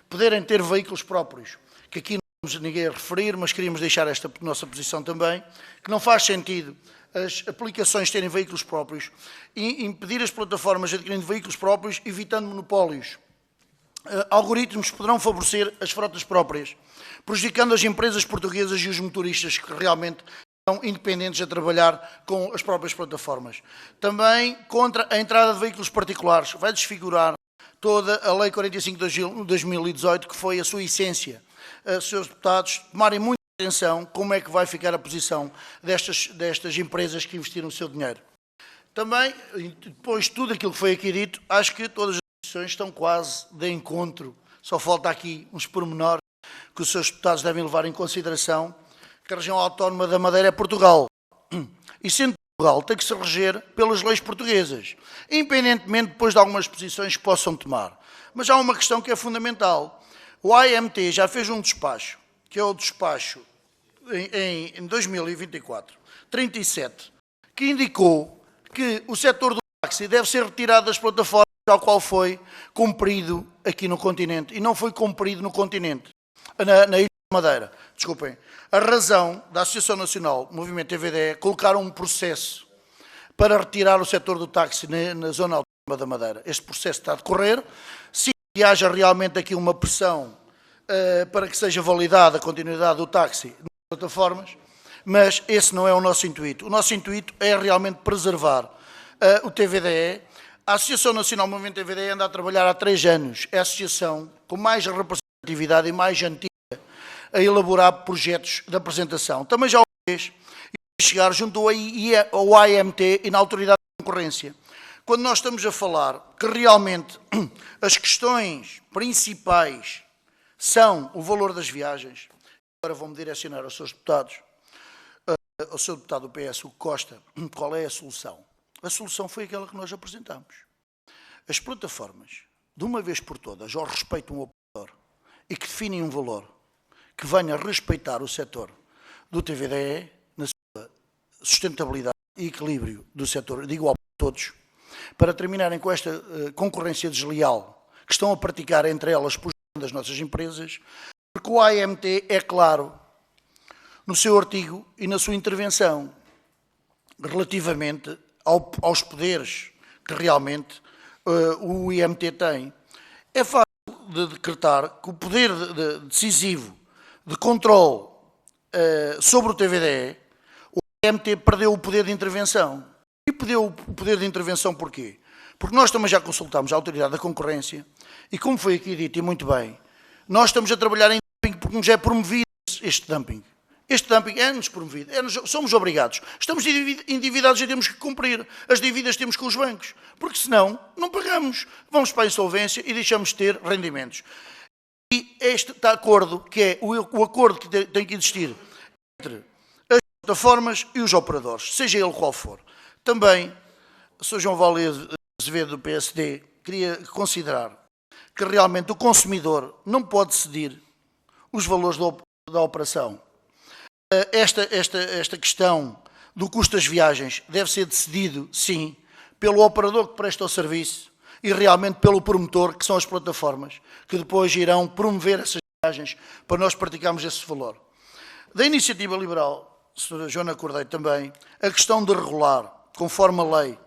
poderem ter veículos próprios, que aqui não temos ninguém a referir, mas queríamos deixar esta nossa posição também, que não faz sentido as aplicações terem veículos próprios e impedir as plataformas de adquirirem veículos próprios, evitando monopólios. Algoritmos poderão favorecer as frotas próprias, prejudicando as empresas portuguesas e os motoristas que realmente são independentes a trabalhar com as próprias plataformas. Também contra a entrada de veículos particulares. Vai desfigurar toda a Lei 45 de 2018, que foi a sua essência. Senhores deputados, tomarem muita atenção como é que vai ficar a posição destas empresas que investiram o seu dinheiro. Também, depois de tudo aquilo que foi aqui dito, acho que todas as instituições estão quase de encontro. Só falta aqui uns pormenores que os seus deputados devem levar em consideração que a região autónoma da Madeira é Portugal. E sendo Portugal, tem que se reger pelas leis portuguesas, independentemente depois de algumas posições que possam tomar. Mas há uma questão que é fundamental. O AMT já fez um despacho, que é o despacho em 2024, 37, que indicou que o setor do táxi deve ser retirado das plataformas ao qual foi cumprido aqui no continente, e não foi cumprido no continente, na Ilha da Madeira. Desculpem. A razão da Associação Nacional Movimento TVDE colocar um processo para retirar o setor do táxi na zona autónoma da Madeira. Este processo está a decorrer. Se haja realmente aqui uma pressão para que seja validada a continuidade do táxi nas plataformas, mas esse não é o nosso intuito. O nosso intuito é realmente preservar o TVDE. A Associação Nacional Movimento TVDE anda a trabalhar há 3 anos. É a associação com mais representatividade e mais antiga a elaborar projetos de apresentação. Também já o fez e chegar junto ao AMT e na Autoridade de Concorrência. Quando nós estamos a falar que realmente as questões principais são o valor das viagens, agora vou-me direcionar aos seus deputados, ao seu deputado do PS, o Costa, qual é a solução? A solução foi aquela que nós apresentamos. As plataformas, de uma vez por todas, ou respeitam o operador e que definem um valor que venha respeitar o setor do TVDE na sua sustentabilidade e equilíbrio do setor, de igual para todos, para terminarem com esta concorrência desleal que estão a praticar entre elas por das nossas empresas, porque o AMT é claro no seu artigo e na sua intervenção relativamente aos poderes que realmente o IMT tem. É fácil de decretar que o poder decisivo de controle sobre o TVDE, o IMT perdeu o poder de intervenção. E perdeu o poder de intervenção porquê? Porque nós também já consultámos a Autoridade da Concorrência e, como foi aqui dito e muito bem, nós estamos a trabalhar em dumping porque nos é promovido este dumping. Este dumping é-nos promovido, somos obrigados. Estamos endividados e temos que cumprir. As dívidas temos com os bancos, porque senão não pagamos. Vamos para a insolvência e deixamos de ter rendimentos. E este acordo, que é o acordo que tem que existir entre as plataformas e os operadores, seja ele qual for. Também, o Sr. João Valês Azevedo, do PSD, queria considerar que realmente o consumidor não pode decidir os valores da operação. Esta questão do custo das viagens deve ser decidido, sim, pelo operador que presta o serviço e realmente pelo promotor, que são as plataformas, que depois irão promover essas viagens para nós praticarmos esse valor. Da Iniciativa Liberal, Sra. Joana Cordeiro também, a questão de regular, conforme a lei.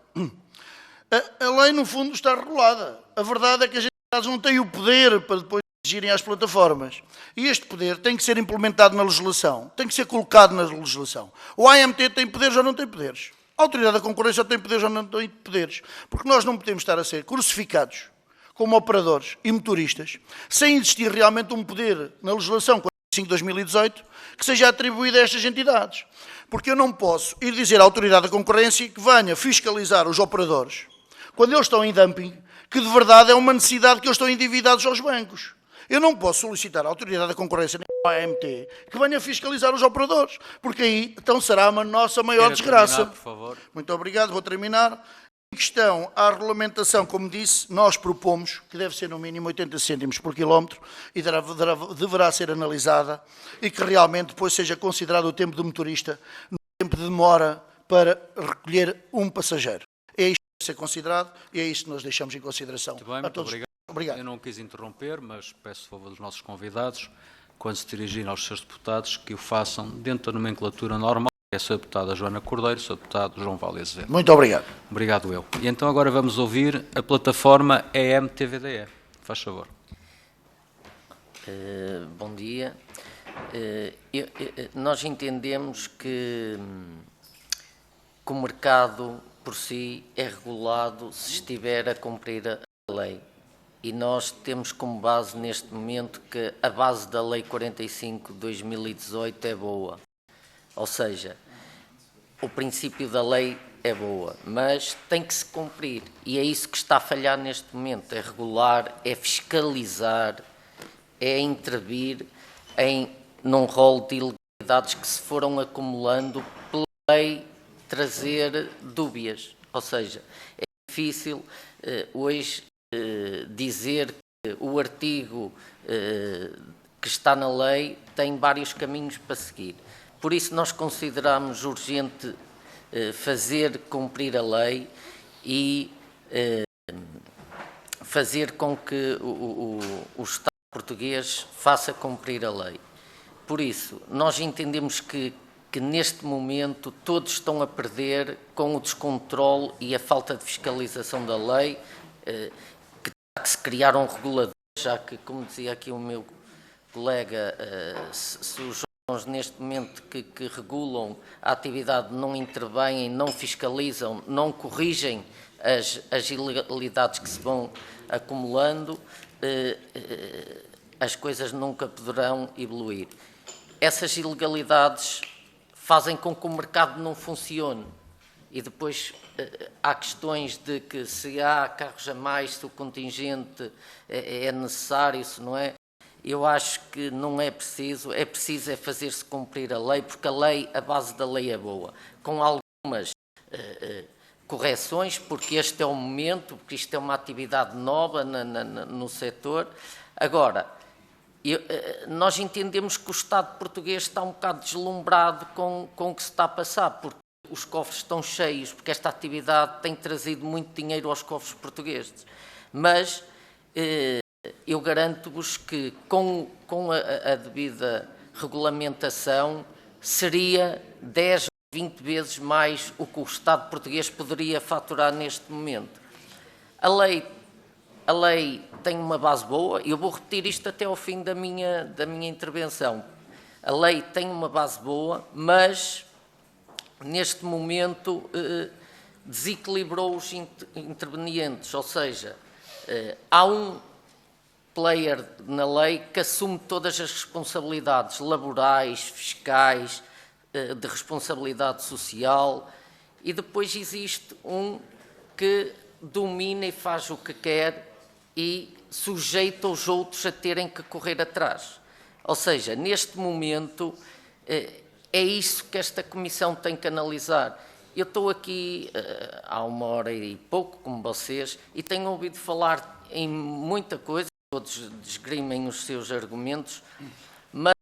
A lei, no fundo, está regulada. A verdade é que as entidades não têm o poder para depois exigirem às plataformas. E este poder tem que ser implementado na legislação, tem que ser colocado na legislação. O AMT tem poderes ou não tem poderes? A Autoridade da Concorrência tem poderes ou não tem poderes? Porque nós não podemos estar a ser crucificados como operadores e motoristas sem existir realmente um poder na legislação 45/2018 que seja atribuído a estas entidades. Porque eu não posso ir dizer à Autoridade da Concorrência que venha fiscalizar os operadores quando eles estão em dumping, que de verdade é uma necessidade que eles estão endividados aos bancos. Eu não posso solicitar à Autoridade da Concorrência nem ao AMT que venha fiscalizar os operadores, porque aí então será uma nossa maior desgraça. Terminar, por favor. Muito obrigado, vou terminar. Em questão à regulamentação, como disse, nós propomos que deve ser no mínimo 80 cêntimos por quilómetro e deverá ser analisada e que realmente depois seja considerado o tempo do motorista no tempo de demora para recolher um passageiro. É isto que deve ser considerado e é isso que nós deixamos em consideração. Muito bem, muito obrigado. Obrigado. Eu não quis interromper, mas peço favor dos nossos convidados, quando se dirigirem aos seus deputados, que o façam dentro da nomenclatura normal, que é a Sra. Deputada Joana Cordeiro, Sr. Deputado João Valês Azevedo. Muito obrigado. Obrigado eu. E então agora vamos ouvir a plataforma EMTVDE. Faz favor. Bom dia. Nós entendemos que o mercado por si é regulado se estiver a cumprir a lei. E nós temos como base neste momento que a base da Lei 45/2018 é boa. Ou seja, o princípio da lei é boa, mas tem que se cumprir. E é isso que está a falhar neste momento. É regular, é fiscalizar, é intervir num rol de ilegalidades que se foram acumulando pela lei trazer dúbias. Ou seja, é difícil hoje dizer que o artigo que está na lei tem vários caminhos para seguir. Por isso nós consideramos urgente fazer cumprir a lei e fazer com que o Estado português faça cumprir a lei. Por isso, nós entendemos que neste momento todos estão a perder com o descontrole e a falta de fiscalização da lei, que terá que se criar um regulador, já que, como dizia aqui o meu colega, se os órgãos neste momento que regulam a atividade não intervêm, não fiscalizam, não corrigem as ilegalidades que se vão acumulando, as coisas nunca poderão evoluir. Essas ilegalidades fazem com que o mercado não funcione e depois há questões de que se há carros a mais, se o contingente é necessário, se não é. Eu acho que não é preciso fazer-se cumprir a lei, porque a base da lei é boa, com algumas correções, porque este é o momento, porque isto é uma atividade nova no setor. Agora, nós entendemos que o Estado português está um bocado deslumbrado com o que se está a passar, porque os cofres estão cheios, porque esta atividade tem trazido muito dinheiro aos cofres portugueses. Mas eu garanto-vos que com a devida regulamentação seria 10 ou 20 vezes mais o que o Estado português poderia faturar neste momento. A lei tem uma base boa, e eu vou repetir isto até ao fim da minha intervenção. A lei tem uma base boa, mas neste momento desequilibrou os intervenientes, ou seja, há um player na lei que assume todas as responsabilidades laborais, fiscais, de responsabilidade social, e depois existe um que domina e faz o que quer e sujeita os outros a terem que correr atrás. Ou seja, neste momento, é isso que esta Comissão tem que analisar. Eu estou aqui há 1h e pouco, como vocês, e tenho ouvido falar em muita coisa, todos desgrimem os seus argumentos, mas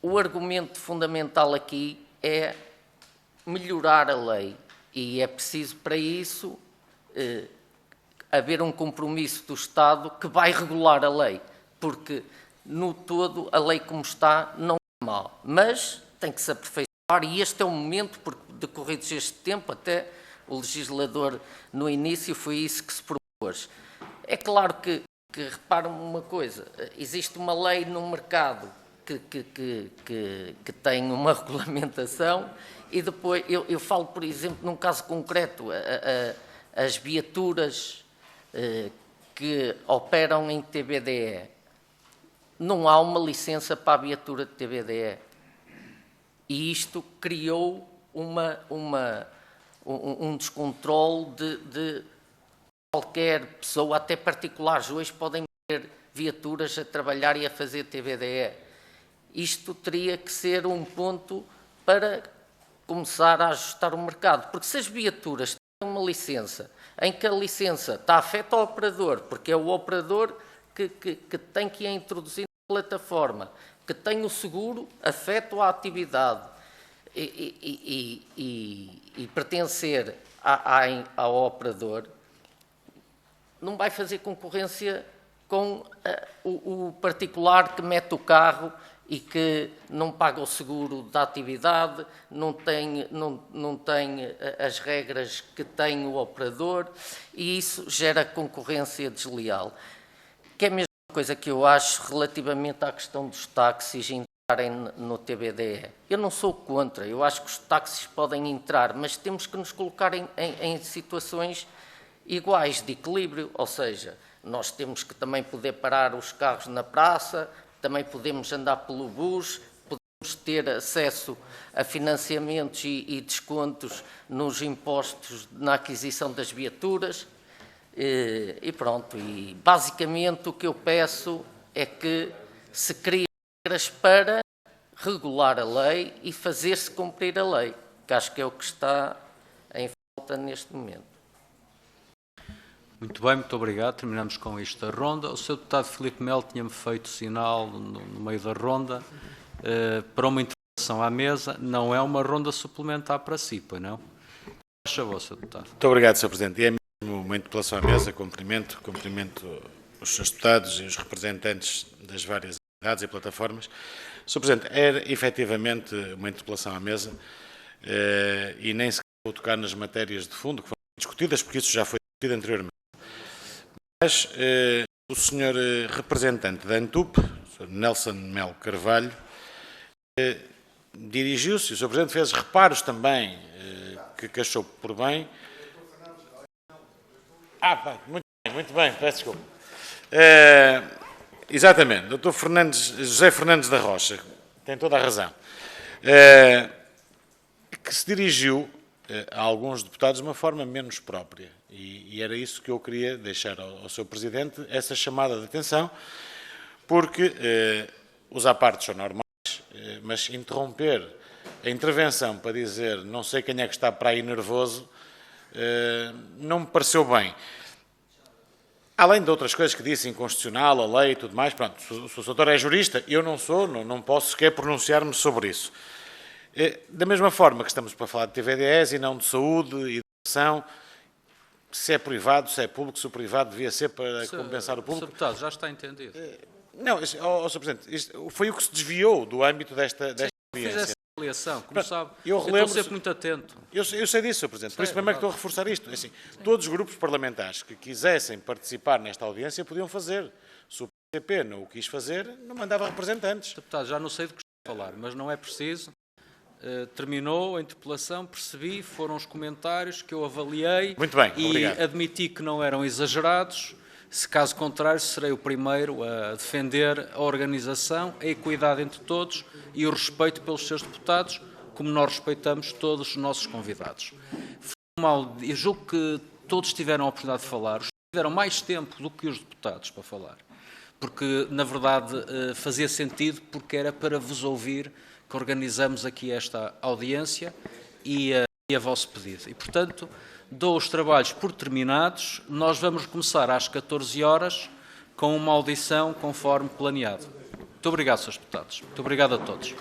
o argumento fundamental aqui é melhorar a lei, e é preciso para isso haver um compromisso do Estado que vai regular a lei, porque no todo a lei como está não é mal, mas tem que se aperfeiçoar, e este é o momento, porque decorridos este tempo, até o legislador no início foi isso que se propôs. É claro que reparam uma coisa, existe uma lei no mercado que tem uma regulamentação, e depois eu falo, por exemplo, num caso concreto, as viaturas que operam em TVDE. Não há uma licença para a viatura de TVDE. E isto criou um descontrole de qualquer pessoa, até particulares. Hoje podem ter viaturas a trabalhar e a fazer TVDE. Isto teria que ser um ponto para começar a ajustar o mercado. Porque se as viaturas têm uma licença, em que a licença está afeta ao operador, porque é o operador que tem que a introduzir na plataforma, que tem o seguro, afeta à atividade e pertencer ao operador, não vai fazer concorrência com o particular que mete o carro e que não paga o seguro da atividade, não tem as regras que tem o operador, e isso gera concorrência desleal. Que é a mesma coisa que eu acho relativamente à questão dos táxis entrarem no TVDE. Eu não sou contra, eu acho que os táxis podem entrar, mas temos que nos colocar em situações iguais de equilíbrio, ou seja, nós temos que também poder parar os carros na praça, também podemos andar pelo bus, podemos ter acesso a financiamentos e descontos nos impostos na aquisição das viaturas, e pronto. E basicamente o que eu peço é que se crie máscaras para regular a lei e fazer-se cumprir a lei, que acho que é o que está em falta neste momento. Muito bem, muito obrigado. Terminamos com esta ronda. O Sr. Deputado Filipe Melo tinha-me feito sinal no meio da ronda para uma intervenção à mesa. Não é uma ronda suplementar para si, pois não? Faz favor, Sr. Deputado. Muito obrigado, Sr. Presidente. E é mesmo uma interpelação à mesa. Cumprimento os Srs. Deputados e os representantes das várias entidades e plataformas. Sr. Presidente, era efetivamente uma interpelação à mesa e nem sequer vou tocar nas matérias de fundo que foram discutidas, porque isso já foi discutido anteriormente. Mas o Sr. representante da ANTUP, o Sr. Nelson Melo Carvalho, dirigiu-se, o Sr. Presidente fez reparos também que achou por bem. Muito bem, peço desculpa. Exatamente, Dr. José Fernandes da Rocha, tem toda a razão, que se dirigiu a alguns deputados de uma forma menos própria. E era isso que eu queria deixar ao Sr. Presidente, essa chamada de atenção, porque os apartes são normais, mas interromper a intervenção para dizer não sei quem é que está para aí nervoso, não me pareceu bem. Além de outras coisas que disse, inconstitucional, a lei e tudo mais, pronto, se o doutor é jurista, eu não sou, não posso sequer pronunciar-me sobre isso. Da mesma forma que estamos para falar de TVDEs e não de saúde e de educação, se é privado, se é público, se o privado devia ser para compensar o público. Sr. Deputado, já está entendido. Não, Sr. Presidente, isto foi o que se desviou do âmbito desta audiência. Fiz essa avaliação, como sabe, eu estou sempre muito atento. Eu sei disso, Sr. Presidente, por isso mesmo é que estou a reforçar isto. Assim, todos os grupos parlamentares que quisessem participar nesta audiência podiam fazer. Se o PCP não o quis fazer, não mandava representantes. Deputado, já não sei do que estou a falar, mas não é preciso. Terminou a interpelação, percebi, foram os comentários que eu avaliei. Muito bem, e obrigado. Admiti que não eram exagerados. Se caso contrário, serei o primeiro a defender a organização, a equidade entre todos e o respeito pelos seus deputados, como nós respeitamos todos os nossos convidados. Eu julgo que todos tiveram a oportunidade de falar, tiveram mais tempo do que os deputados para falar, porque, na verdade, fazia sentido, porque era para vos ouvir que organizamos aqui esta audiência e a vosso pedido. E, portanto, dou os trabalhos por terminados. Nós vamos começar às 14 horas com uma audição conforme planeado. Muito obrigado, Srs. Deputados. Muito obrigado a todos.